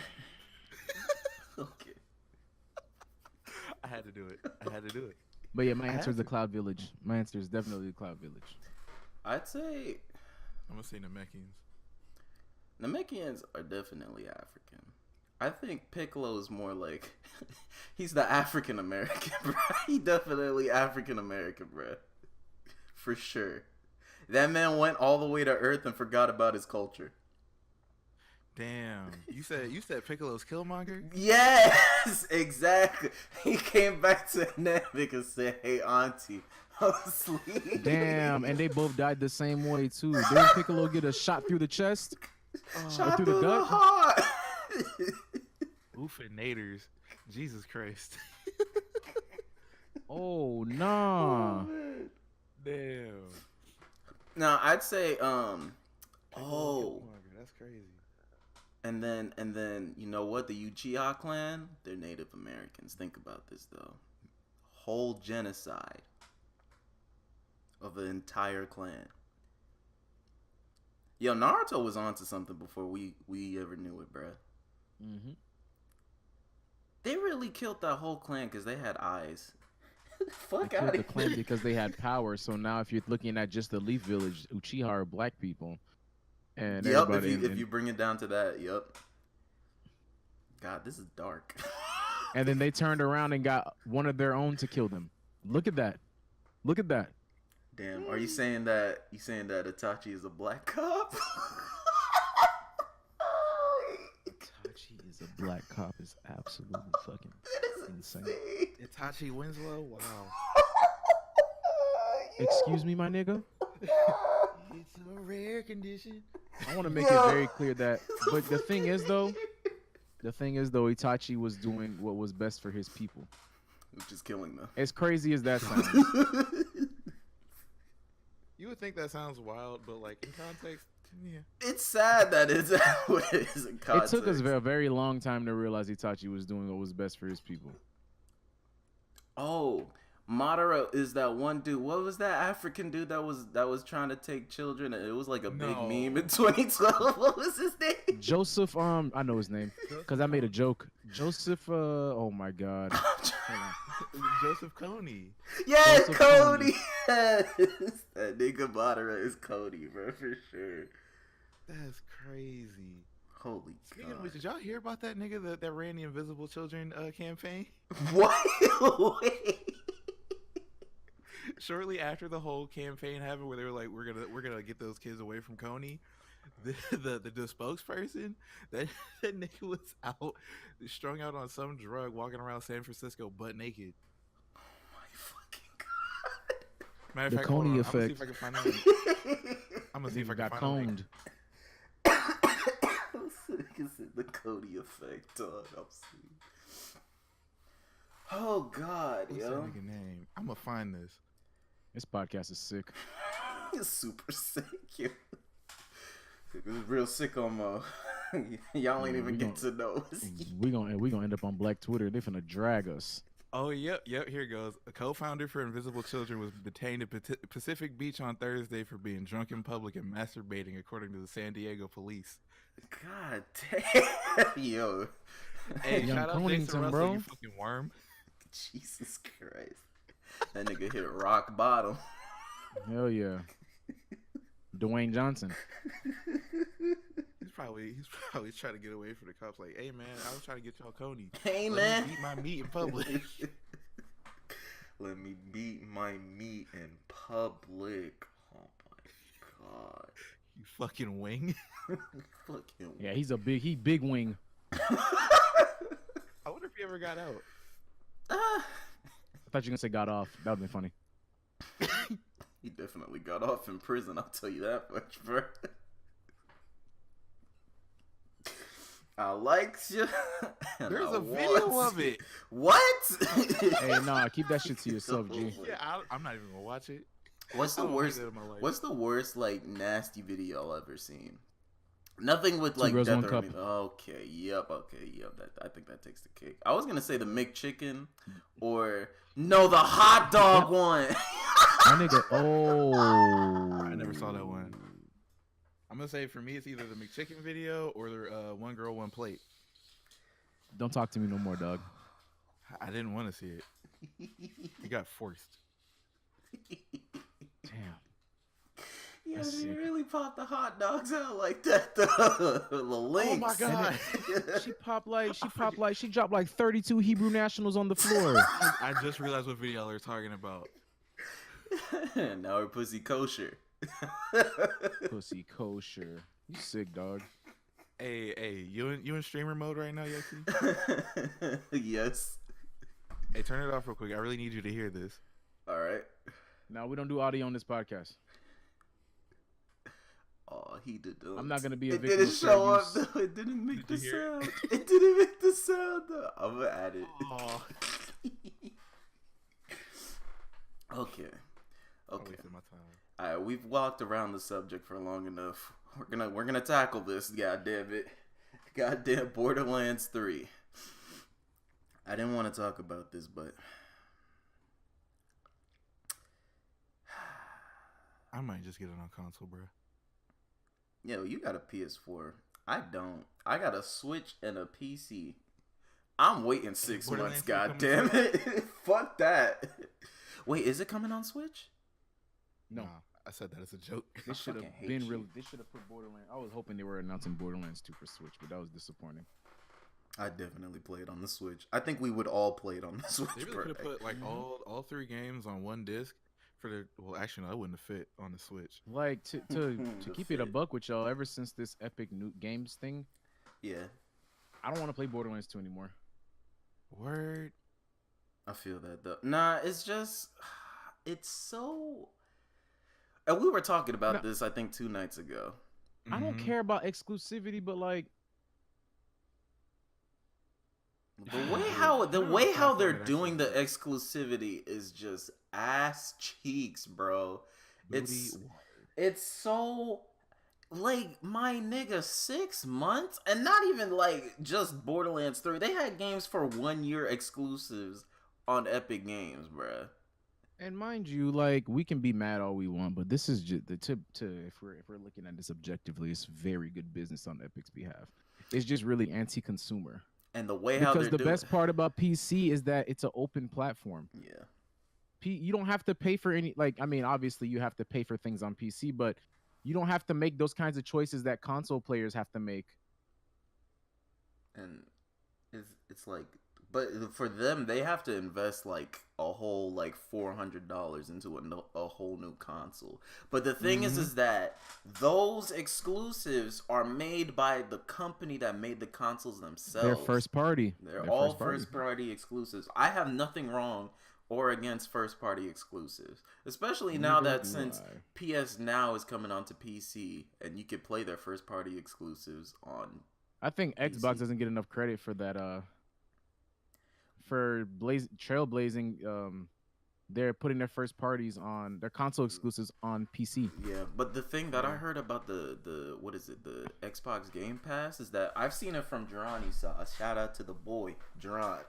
Okay. I had to do it. But yeah, my answer is the Cloud Village. My answer is definitely the Cloud Village. I'd say I'm gonna say Namekians. Namekians are definitely African. I think Piccolo is more like he's the African American, bro. He definitely African American, bro. For sure. That man went all the way to Earth and forgot about his culture. Damn. You said Piccolo's Killmonger? Yes, exactly. He came back to Namek and said, "Hey, auntie, I'm asleep." Damn, and they both died the same way too. Didn't Piccolo get a shot through the chest? Shot through the gut? heart. Oofinators. Jesus Christ. Oh nah. Man. Damn. Now I'd say Killmonger, that's crazy. and then you know what, the Uchiha clan, they're Native Americans. Think about this though. Whole genocide of an entire clan. Yo, Naruto was onto something before we ever knew it, bruh. Mm-hmm. They really killed that whole clan because they had eyes. Fuck They out killed of the clan here. because they had power. So now, if you're looking at just the Leaf Village, Uchiha are black people, and Yep, everybody. if you bring it down to that, yep. God, this is dark. And then they turned around and got one of their own to kill them. Look at that. Look at that. Damn, are you saying that Itachi is a black cop? Itachi is a black cop is absolutely fucking insane. Itachi Winslow? Wow. Excuse me, my nigga? It's a rare condition. I want to make it very clear that, but the thing is though, Itachi was doing what was best for his people. Which is killing them. As crazy as that sounds. You would think that sounds wild, but like in context, yeah. It's sad that it's how it is in It context. took us a very long time to realize Itachi was doing what was best for his people. Oh, Madara is that one dude. What was that African dude that was trying to take children? It was like a big No. meme in 2012. What was his name? Joseph, I know his name because I made a joke. Joseph, oh my god. Joseph Kony. Yeah, Joseph Cody. Yes. That nigga Madara is Cody, bro, for sure. That's crazy. Holy Speaking of God. which, did y'all hear about that nigga that ran the Invisible Children campaign? What? Wait. Shortly after the whole campaign happened, where they were like, "We're gonna get those kids away from Coney," the spokesperson, that nigga was out, strung out on some drug, walking around San Francisco butt naked. Oh my fucking God. Matter of The fact, Coney hold on, effect. I'm gonna see if I can find it. I'm gonna see if I can got find a link. coned. The Cody effect, dog. I'm seeing. Oh God, What's yo. that nigga name? I'm gonna find this. This podcast is sick. It's super sick, yo. It was real sicko mode. Y'all ain't Yeah, even we get to know. We gonna end up on Black Twitter. They finna drag us. Oh, yep, here it goes. A co-founder for Invisible Children was detained at Pacific Beach on Thursday for being drunk in public and masturbating, according to the San Diego police. God damn, yo. Hey, Young shout out Conington, Jason Russell, bro. you fucking worm. Jesus Christ. That nigga hit rock bottom. Hell yeah. Dwayne Johnson. He's probably trying to get away from the cops. Like, hey man, I was trying to get y'all Coney. Hey, Let man. me eat my meat in public. Let me beat my meat in public. Oh my God. You fucking wing. Yeah, Fucking. he big wing. I wonder if he ever got out. I thought you were gonna say got off. That would've been funny. He definitely got off in prison, I'll tell you that much, bro. I liked you. There's a video of it. What? Hey, nah, keep that shit to yourself, G. Yeah, I'm not even gonna watch it. What's I the don't worst? need that in my life. What's the worst like nasty video I've ever seen? Nothing with like girls, death one or cup. anything. Okay, yep. That I think that takes the cake. I was gonna say the McChicken, or no, the hot dog one. My nigga. Oh, I never saw that one. I'm gonna say for me, it's either the McChicken video or the one girl, one plate. don't talk to me no more, dog. I didn't want to see it. It got forced. Damn. Yeah, That's she sick. really popped the hot dogs out like that. The links. Oh my god! She dropped like 32 Hebrew nationals on the floor. I just realized what video they're talking about. Now her pussy kosher. Pussy kosher. You sick, dog. Hey, you in streamer mode right now, Yexi? Yes. Hey, turn it off real quick. I really need you to hear this. All right. Now we don't do audio on this podcast. Oh, he did. I'm not gonna be a It victim didn't of show fair up use. though. It didn't make the Did you hear sound. It didn't make the sound though. I'm gonna add it. Oh, Okay. I Okay. wasted my time. All right. We've walked around the subject for long enough. We're gonna tackle this. God damn it. Goddamn Borderlands 3. I didn't want to talk about this, but I might just get it on console, bro. yo, you got a PS4. I don't. I got a Switch and a PC. I'm waiting 6 months. Borderlands 3 God coming damn it! Fuck that. Wait, is it coming on Switch? No, Nah, I said that as a joke. this should have fucking hate been you. real. They should have put Borderlands. I was hoping they were announcing Borderlands 2 for Switch, but that was disappointing. I definitely play it on the Switch. I think we would all play it on the Switch. They really bro. could have put like all 3 games on one disc for the. Well, actually, no, that wouldn't have fit on the Switch. Like to The keep it a fit. buck with y'all. Ever since this Epic New Games thing, Yeah, I don't want to play Borderlands 2 anymore. Word. I feel that though. Nah, it's just, it's so. And we were talking about No. this, I think, 2 nights ago. I don't Mhm. care about exclusivity, but like, The don't way know how if they're that doing the actually exclusivity is just ass cheeks, bro. It's Booty water. it's so like my nigga 6 months, and not even like just Borderlands 3. They had games for 1 year exclusives on Epic Games, bruh. and mind you, like we can be mad all we want, but this is just the tip to if we're looking at this objectively, it's very good business on Epic's behalf. It's just really anti-consumer. And the way how Because they're the doing best part about PC is that it's an open platform. yeah. You don't have to pay for any, like, I mean, obviously you have to pay for things on PC, but you don't have to make those kinds of choices that console players have to make. And it's like, but for them, they have to invest like a whole like $400 into a whole new console. But the thing is that those exclusives are made by the company that made the consoles themselves. They're first party. They're all first party exclusives. I have nothing wrong or against first party exclusives, especially now Neither that do since I. PS Now is coming onto PC and you can play their first party exclusives on. I think Xbox PC. doesn't get enough credit for that. For trailblazing. They're putting their first parties on their console exclusives on PC. Yeah, but the thing that I heard about the what is it, the Xbox Game Pass, is that I've seen it from Jerron Sauce. Shout out to the boy Jerron.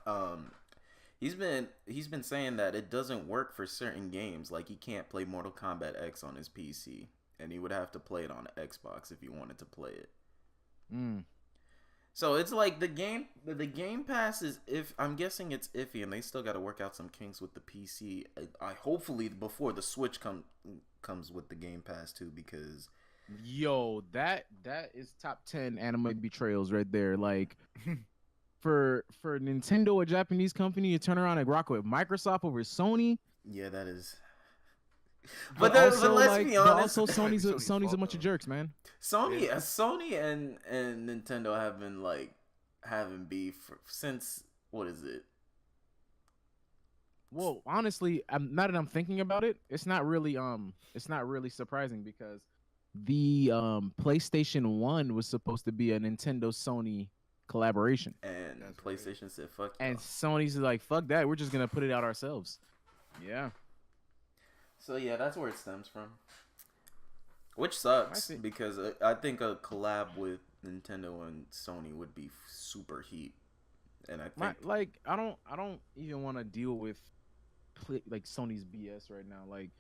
He's been saying that it doesn't work for certain games. Like he can't play Mortal Kombat X on his PC, and he would have to play it on Xbox if he wanted to play it. So it's like the Game Pass is, if I'm guessing it's iffy, and they still got to work out some kinks with the PC. I hopefully before the Switch comes with the Game Pass too, because Yo, that is top 10 anime betrayals right there. Like for Nintendo, a Japanese company, you turn around and rock with Microsoft over Sony. yeah, that is. But let's like, be but honest. also Sony's a Sony's bunch fault, of though. jerks, man. Sony and Nintendo have been like having beef since, what is it? Well, honestly, now that I'm thinking about it, it's not really surprising because the PlayStation 1 was supposed to be a Nintendo Sony collaboration. And That's PlayStation said fuck And y'all. Sony's like, fuck that, we're just gonna put it out ourselves. Yeah. So yeah, that's where it stems from. Which sucks because I think a collab with Nintendo and Sony would be super heat. And I think I don't even want to deal with like Sony's BS right now. Like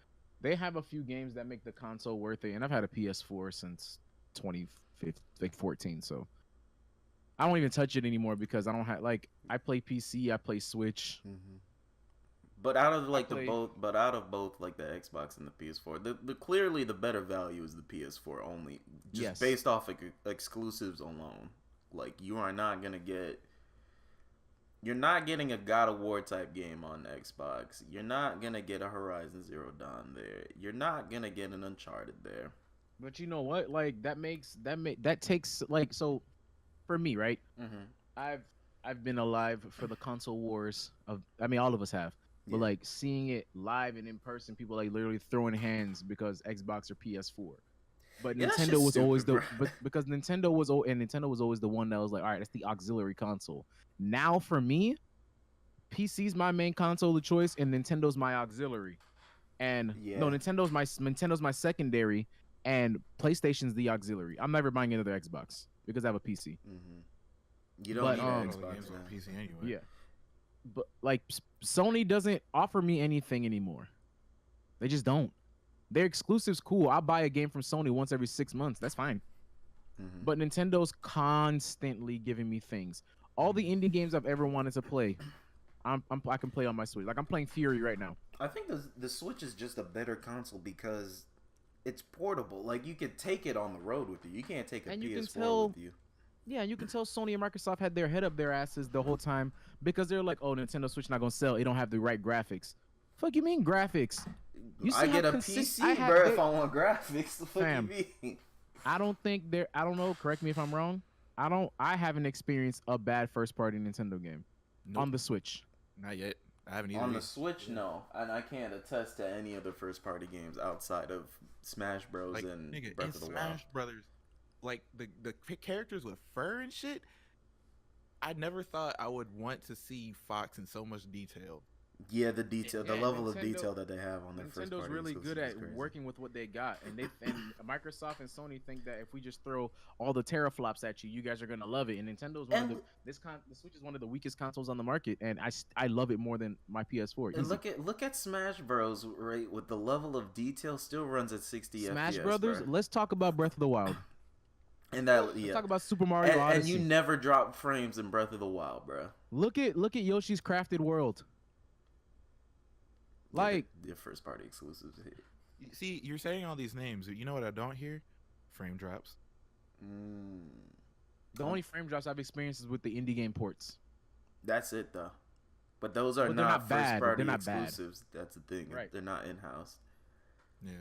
they have a few games that make the console worth it, and I've had a PS4 since 2014, so I don't even touch it anymore because I don't have I play PC, I play Switch. Mm-hmm. But out of both like the Xbox and the PS4, the clearly the better value is the PS4 only, just based off exclusives alone. Like you're not getting a God of War type game on the Xbox. You're not gonna get a Horizon Zero Dawn there. You're not gonna get an Uncharted there. But you know what? Like that takes so for me, right? Mm-hmm. I've been alive for the console wars of. I mean, all of us have. But like seeing it live and in person, people like literally throwing hands because Xbox or PS4. But Nintendo was always because Nintendo was always the one that was like, all right, that's the auxiliary console. Now for me, PC's my main console of choice and Nintendo's my auxiliary. And no, Nintendo's my secondary and PlayStation's the auxiliary. I'm never buying another Xbox because I have a PC. Mm-hmm. You don't need an Xbox on PC anyway. Yeah. But like Sony doesn't offer me anything anymore. They just don't. Their exclusives cool. I'll buy a game from Sony once every 6 months. That's fine. Mm-hmm. But Nintendo's constantly giving me things. All the indie games I've ever wanted to play, I can play on my Switch. Like I'm playing Fury right now. I think the Switch is just a better console because it's portable. Like you could take it on the road with you. You can't take a PS4 with you. Yeah, you can tell Sony and Microsoft had their head up their asses the whole time because they're like, "Oh, Nintendo Switch not gonna sell. It don't have the right graphics." Fuck you mean graphics? I get a PC, bro. If I want graphics, the fuck you mean? I don't know. Correct me if I'm wrong. I haven't experienced a bad first party Nintendo game on the Switch. Not yet. I haven't either. On the Switch, no, and I can't attest to any other first party games outside of Smash Bros. And Breath of the Wild. Smash Brothers. Like the characters with fur and shit, I never thought I would want to see Fox in so much detail. Yeah, the detail, the level of detail that they have on their first party. Nintendo's really good at working with what they got, and Microsoft and Sony think that if we just throw all the teraflops at you, you guys are gonna love it. And Nintendo's the Switch is one of the weakest consoles on the market, and I love it more than my PS4. And look at Smash Bros. Right, with the level of detail, still runs at 60 FPS. Smash Brothers. Bro. Let's talk about Breath of the Wild. And that Let's talk about Super Mario Odyssey. And you never drop frames in Breath of the Wild, bro. Look at Yoshi's Crafted World. Like the first party exclusives. See, you're saying all these names. You know what I don't hear? Frame drops. The only frame drops I've experienced is with the indie game ports. That's it though. But those are not first party exclusives. Bad. That's the thing. Right. They're not in house. Yeah.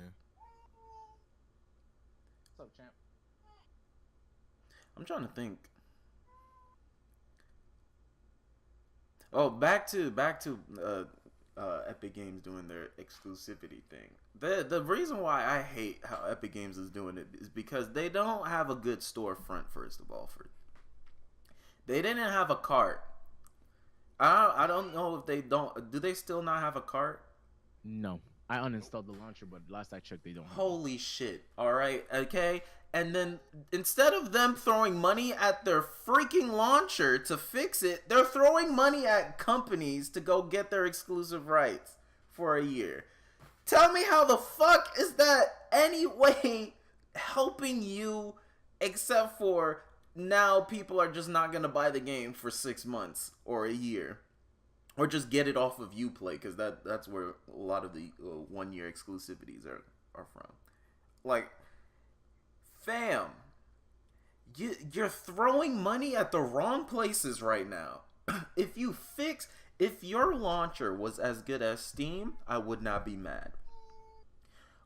What's up, champ? I'm trying to think. Oh, back to Epic Games doing their exclusivity thing. The reason why I hate how Epic Games is doing it is because they don't have a good storefront. First of all, they didn't have a cart. I don't know if they don't. Do they still not have a cart? No, I uninstalled the launcher, but last I checked, they don't. Holy shit! All right, okay. And then instead of them throwing money at their freaking launcher to fix it, they're throwing money at companies to go get their exclusive rights for a year. Tell me how the fuck is that any way helping you except for now people are just not going to buy the game for 6 months or a year. Or just get it off of Uplay because that's where a lot of the 1 year exclusivities are from. Like... Fam, you're throwing money at the wrong places right now. If your launcher was as good as Steam, I would not be mad.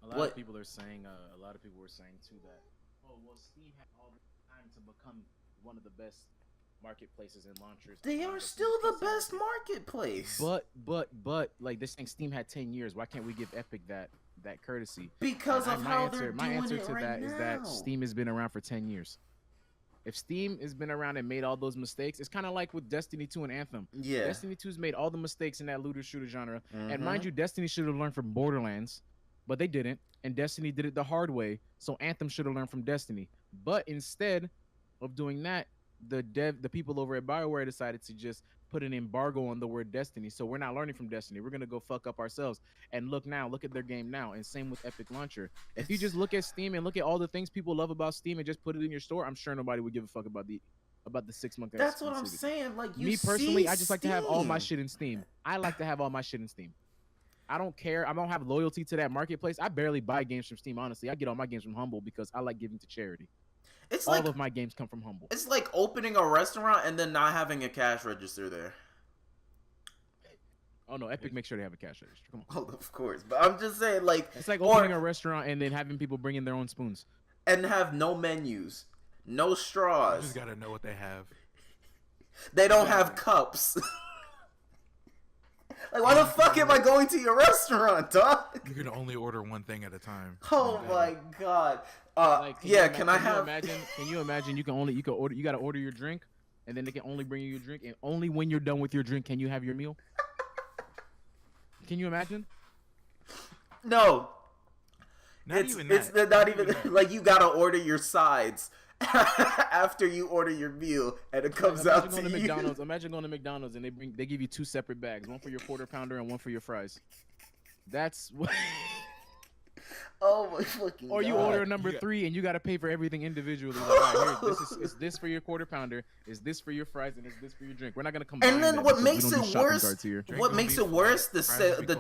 A lot of people were saying too that, oh well, Steam had all the time to become one of the best marketplaces and launchers. They are still the best marketplace. But like this thing, Steam had 10 years. Why can't we give Epic that courtesy? Because of how they're doing it right now. My answer to that is that Steam has been around for 10 years. If Steam has been around and made all those mistakes, it's kind of like with Destiny 2 and Anthem. Yeah. Destiny 2's made all the mistakes in that looter shooter genre. Mm-hmm. And mind you, Destiny should have learned from Borderlands. but they didn't. And Destiny did it the hard way. So Anthem should have learned from Destiny. But instead of doing that, the people over at BioWare decided to just put an embargo on the word Destiny. So we're not learning from Destiny. We're gonna go fuck up ourselves. And look at their game now. And same with Epic Launcher. If you just look at Steam and look at all the things people love about Steam and just put it in your store, I'm sure nobody would give a fuck about the 6-month. That's what I'm saying. Like, me personally, I just like to have all my shit in Steam. I like to have all my shit in Steam. I don't care. I don't have loyalty to that marketplace. I barely buy games from Steam, honestly. I get all my games from Humble because I like giving to charity. It's all of my games come from Humble. It's like opening a restaurant and then not having a cash register there. Oh no, Epic makes sure they have a cash register. Come on. Oh, of course. But I'm just saying, like, it's like opening a restaurant and then having people bring in their own spoons. And have no menus, no straws. You just gotta know what they have. They don't have cups. Like, why the fuck am I going to your restaurant, dog? You can only order one thing at a time. Oh my god. Can you imagine you gotta order your drink, and then they can only bring you your drink, and only when you're done with your drink can you have your meal? Can you imagine? No. It's not even like you gotta order your sides after you order your meal, and it comes out to you. Imagine going to McDonald's and they give you 2 separate bags, one for your quarter pounder and one for your fries. That's what. Oh my fucking god. Or you order a number 3 and you gotta pay for everything individually. Like, all right, is this for your quarter pounder? Is this for your fries? And is this for your drink? We're not gonna combine. And then what makes it worse? What makes it worse? The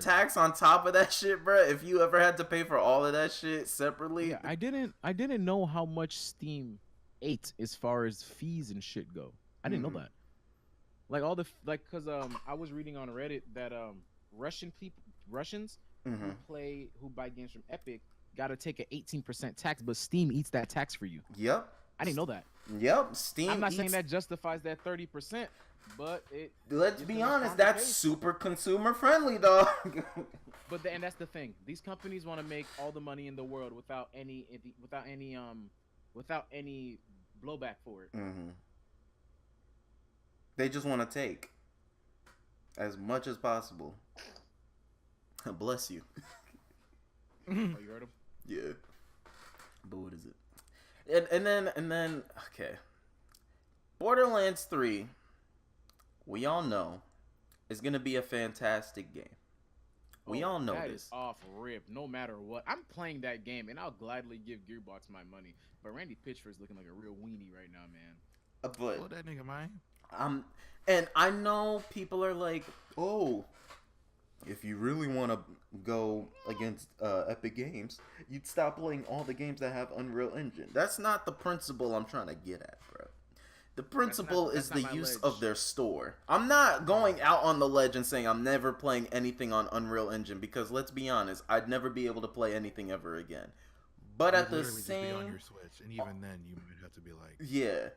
tax on top of that shit, bro. If you ever had to pay for all of that shit separately. Yeah, I didn't know how much Steam ate as far as fees and shit go. I didn't know that. Like cause I was reading on Reddit that Russians who buy games from Epic gotta take an 18% tax, but Steam eats that tax for you. Yep. I didn't know that. Yep. Steam. I'm not saying that justifies that 30%, but it. Let's be honest, that's super consumer friendly, dog. And that's the thing. These companies want to make all the money in the world without any blowback for it. They just want to take as much as possible. Bless you. Oh, you heard him? Yeah. But what is it? And then okay. Borderlands 3, we all know, is gonna be a fantastic game. We all know that this. Is off rip, no matter what. I'm playing that game and I'll gladly give Gearbox my money. But Randy Pitchford's looking like a real weenie right now, man. But that nigga mine. And I know people are like, oh, if you really want to go against Epic Games, you'd stop playing all the games that have Unreal Engine. That's not the principle I'm trying to get at, bro. The principle is the use of their store. I'm not going out on the ledge and saying I'm never playing anything on Unreal Engine, because let's be honest, I'd never be able to play anything ever again. But at the same, just be on your Switch, and even then you might have to be like, yeah.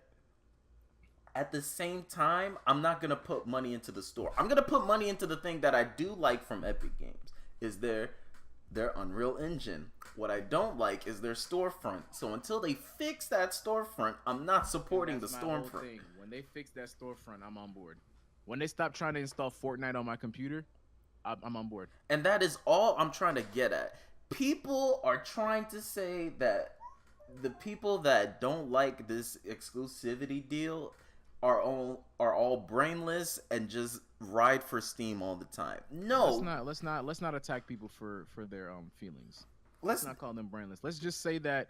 At the same time, I'm not gonna put money into the store. I'm gonna put money into the thing that I do like from Epic Games, is their Unreal Engine. What I don't like is their storefront. So until they fix that storefront, I'm not supporting the storefront. When they fix that storefront, I'm on board. When they stop trying to install Fortnite on my computer, I'm on board. And that is all I'm trying to get at. People are trying to say that the people that don't like this exclusivity deal are all brainless and just ride for Steam all the time. No, let's not attack people for their feelings. Let's not call them brainless. Let's say that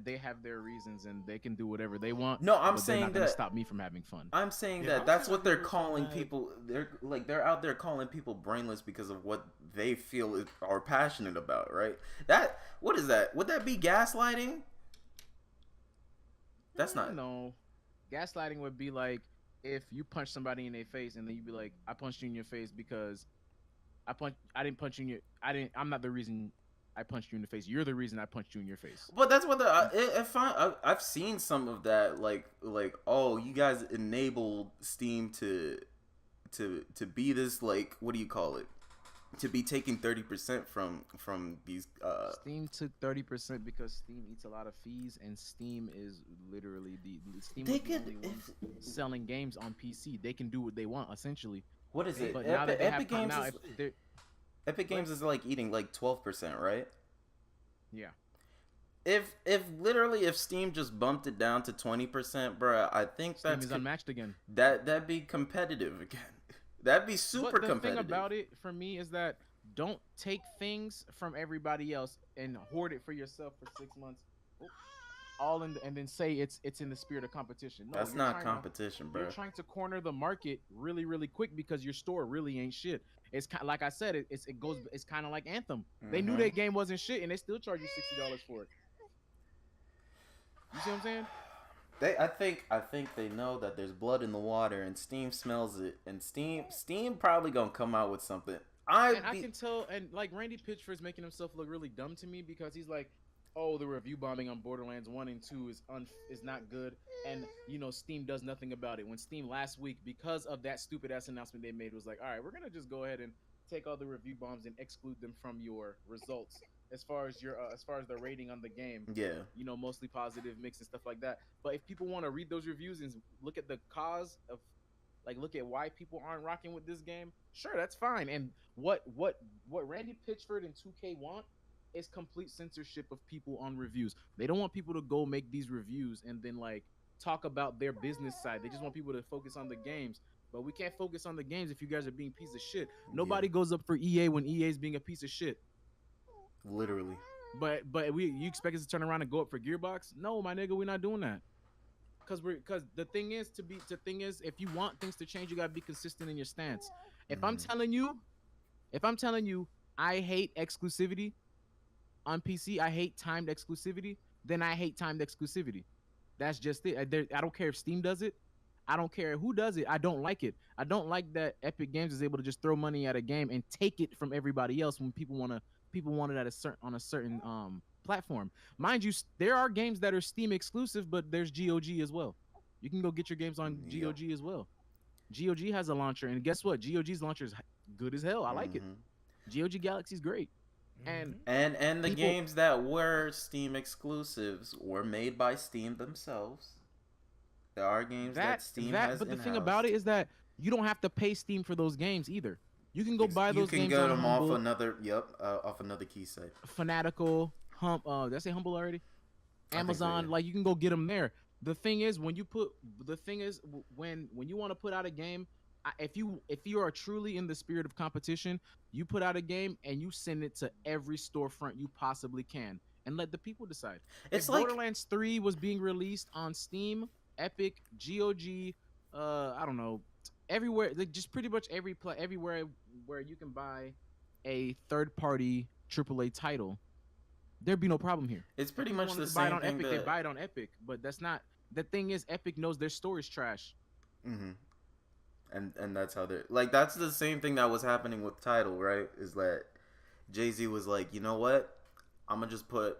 they have their reasons and they can do whatever they want. No, I'm saying they're not gonna stop me from having fun. I'm saying that's what they're calling people. They're out there calling people brainless because of what they feel are passionate about, right? What is that? Would that be gaslighting? That's not. No. Gaslighting would be like if you punch somebody in their face and then you'd be like, I punched you in your face because I'm not the reason I punched you in the face. You're the reason I punched you in your face. But that's what I've seen some of that, like, oh, you guys enabled Steam to be this, like, what do you call it? To be taking 30% from these. Steam took 30% because Steam eats a lot of fees, and Steam is literally the only ones selling games on PC. They can do what they want essentially. What is it? But now that Epic Games Epic Games is like eating like 12%, right? Yeah. If Steam just bumped it down to 20%, bro, I think Steam is unmatched again. That'd be competitive again. That'd be super but the competitive. thing about it for me is that don't take things from everybody else and hoard it for yourself for 6 months. And then say it's in the spirit of competition. No, that's not competition, bro. You're trying to corner the market really, really quick because your store really ain't shit. It's kind like I said, it's kind of like Anthem. They knew that game wasn't shit and they still charge you $60 for it. You see what I'm saying? I think they know that there's blood in the water and Steam smells it, and Steam probably gonna come out with something. I can tell, and like Randy Pitchford's making himself look really dumb to me because he's like, oh, the review bombing on Borderlands 1 and 2 is not good, and Steam does nothing about it. When Steam last week, because of that stupid ass announcement they made, was like, all right, we're gonna just go ahead and take all the review bombs and exclude them from your results as far as the rating on the game. Yeah. Mostly positive mix and stuff like that. But if people want to read those reviews and look at the cause of, like, look at why people aren't rocking with this game, sure, that's fine. And what Randy Pitchford and 2K want is complete censorship of people on reviews. They don't want people to go make these reviews and then like talk about their business side. They just want people to focus on the games. But we can't focus on the games if you guys are being piece of shit. Nobody goes up for EA when EA is being a piece of shit. Literally. But you expect us to turn around and go up for Gearbox? No, my nigga, we're not doing that. Cause the thing is if you want things to change, you gotta be consistent in your stance. If I'm telling you, I hate exclusivity on PC, I hate timed exclusivity, then I hate timed exclusivity. That's just it. I don't care if Steam does it. I don't care who does it. I don't like it. I don't like that Epic Games is able to just throw money at a game and take it from everybody else when people want it on a certain platform. Mind you, there are games that are Steam exclusive, but there's GOG as well. You can go get your games on GOG as well. GOG has a launcher, and guess what? GOG's launcher is good as hell. I like it. GOG Galaxy's great. And the games that were Steam exclusives were made by Steam themselves. There are games that Steam has but the in-house. thing about it is that you don't have to pay Steam for those games either. You can go buy those games. You can get them off another key site. Fanatical, did I say Humble already? Amazon, so, yeah. Like you can go get them there. The thing is, when you want to put out a game, if you are truly in the spirit of competition, you put out a game and you send it to every storefront you possibly can, and let the people decide. It's like Borderlands 3 was being released on Steam, Epic, GOG, I don't know, everywhere, like just pretty much everywhere where you can buy a third-party AAA title, there'd be no problem here. It's pretty much the same thing. Epic, they buy it on Epic, but that's not. The thing is, Epic knows their story's trash. And that's how they're like. That's the same thing that was happening with Tidal, right? Is that Jay-Z was like, you know what? I'm gonna just put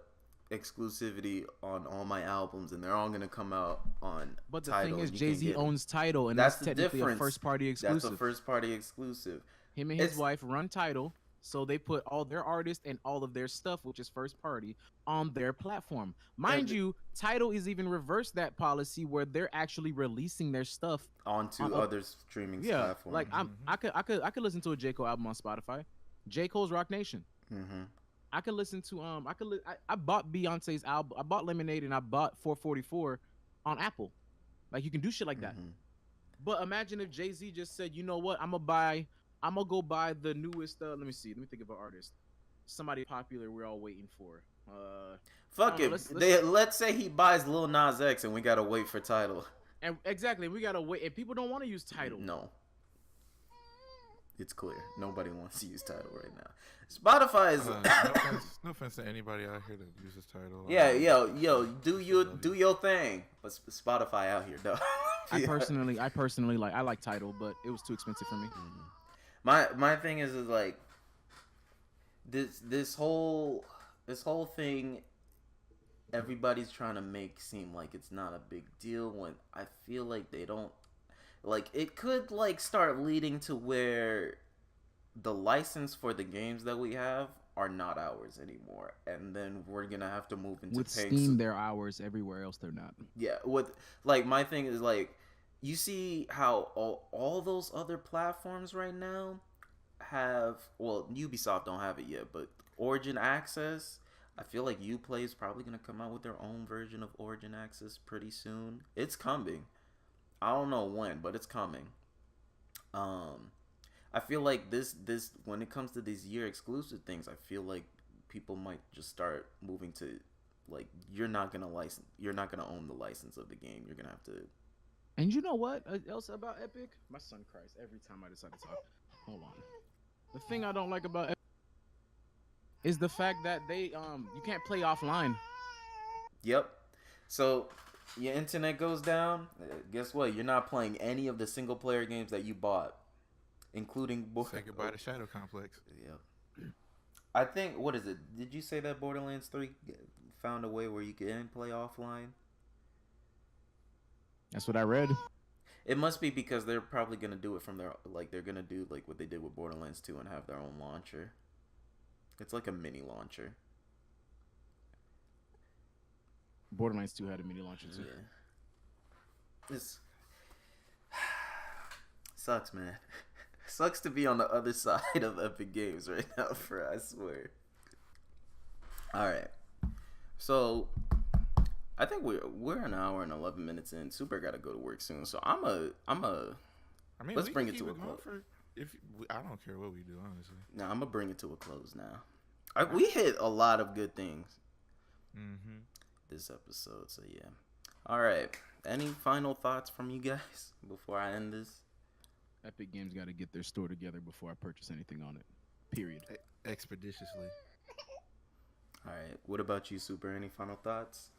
exclusivity on all my albums, and they're all gonna come out on. But the Tidal, thing is, Jay-Z owns Tidal, and that's technically a first-party exclusive. That's a first-party exclusive. Him and his wife run Tidal, so they put all their artists and all of their stuff, which is first-party, on their platform. Mind you, Tidal is even reversed that policy where they're actually releasing their stuff onto other streaming platforms. Like I could listen to a J. Cole album on Spotify. J. Cole's Rock Nation. I could listen to I bought Beyonce's album. I bought Lemonade and I bought 444 on Apple. Like you can do shit like that. But imagine if Jay-Z just said, you know what, I'm gonna go buy the newest. Let me think of an artist. Somebody popular we're all waiting for. Fuck it. Let's say he buys Lil Nas X and we gotta wait for Tidal. And exactly, we gotta wait. And people don't want to use Tidal. No. It's clear. Nobody wants to use Tidal right now. Spotify is no offense to anybody out here that uses Tidal. Yeah, yo, do your thing. But Spotify out here, though. I personally like Tidal, but it was too expensive for me. My thing is like this whole thing. Everybody's trying to make seem like it's not a big deal when I feel like they don't. Like, it could, like, start leading to where the license for the games that we have are not ours anymore. And then we're going to have to move into with Steam, they're ours. Everywhere else, they're not. Yeah, like, my thing is, like, you see how all those other platforms right now have, well, Ubisoft don't have it yet, but Origin Access, I feel like Uplay is probably gonna come out with their own version of Origin Access pretty soon. It's coming. I don't know when, but it's coming. I feel like this when it comes to these year exclusive things, I feel like people might just start moving to, like, you're not gonna own the license of the game. You're gonna have to. And you know what else about Epic? My son cries every time I decide to talk. Hold on. The thing I don't like about Epic is the fact that they you can't play offline. Yep. So your internet goes down. Guess what? You're not playing any of the single player games that you bought, including Say goodbye to Shadow Complex. Yep. I think, what is it? Did you say that Borderlands 3 found a way where you can play offline? That's what I read. It must be because they're probably gonna do it from their, like, they're gonna do like what they did with Borderlands 2 and have their own launcher. It's like a mini launcher. Borderlands 2 had a mini launcher too. Yeah. It's sucks, man. Sucks to be on the other side of Epic Games right now, I swear. All right. So I think we're an hour and 11 minutes in. Super got to go to work soon, so I'm a. I mean, let's bring it to a close. I don't care what we do, honestly. No, I'm gonna bring it to a close now. We hit a lot of good things this episode, so yeah. All right. Any final thoughts from you guys before I end this? Epic Games got to get their store together before I purchase anything on it. Period. Expeditiously. All right. What about you, Super? Any final thoughts?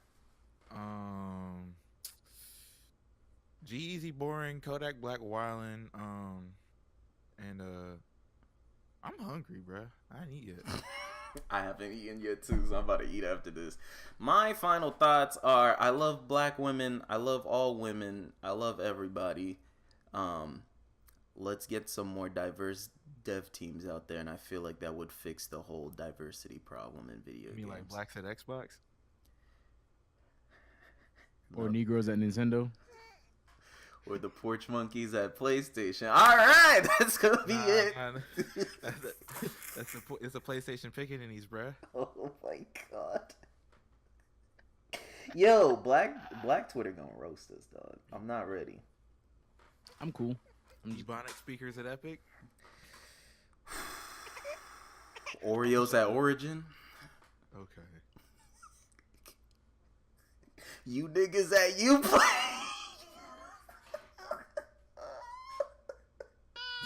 G-Eazy boring, Kodak Black wildin', and I'm hungry, bruh. I ain't eat yet. I haven't eaten yet too, so I'm about to eat after this. My final thoughts are: I love black women. I love all women. I love everybody. Let's get some more diverse dev teams out there, and I feel like that would fix the whole diversity problem in video games. You mean like blacks at Xbox? Or Negroes at Nintendo? Or the porch monkeys at PlayStation. All right, that's gonna be it. It's a PlayStation pickaninnies, bruh. Oh my god. Yo, black Twitter gonna roast us, dog. I'm not ready. I'm cool. Ebonic speakers at Epic. Oreos at Origin. Okay. You niggas at Uplay.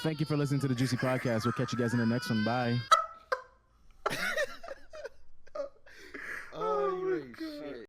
Thank you for listening to the Joocy Podcast. We'll catch you guys in the next one. Bye.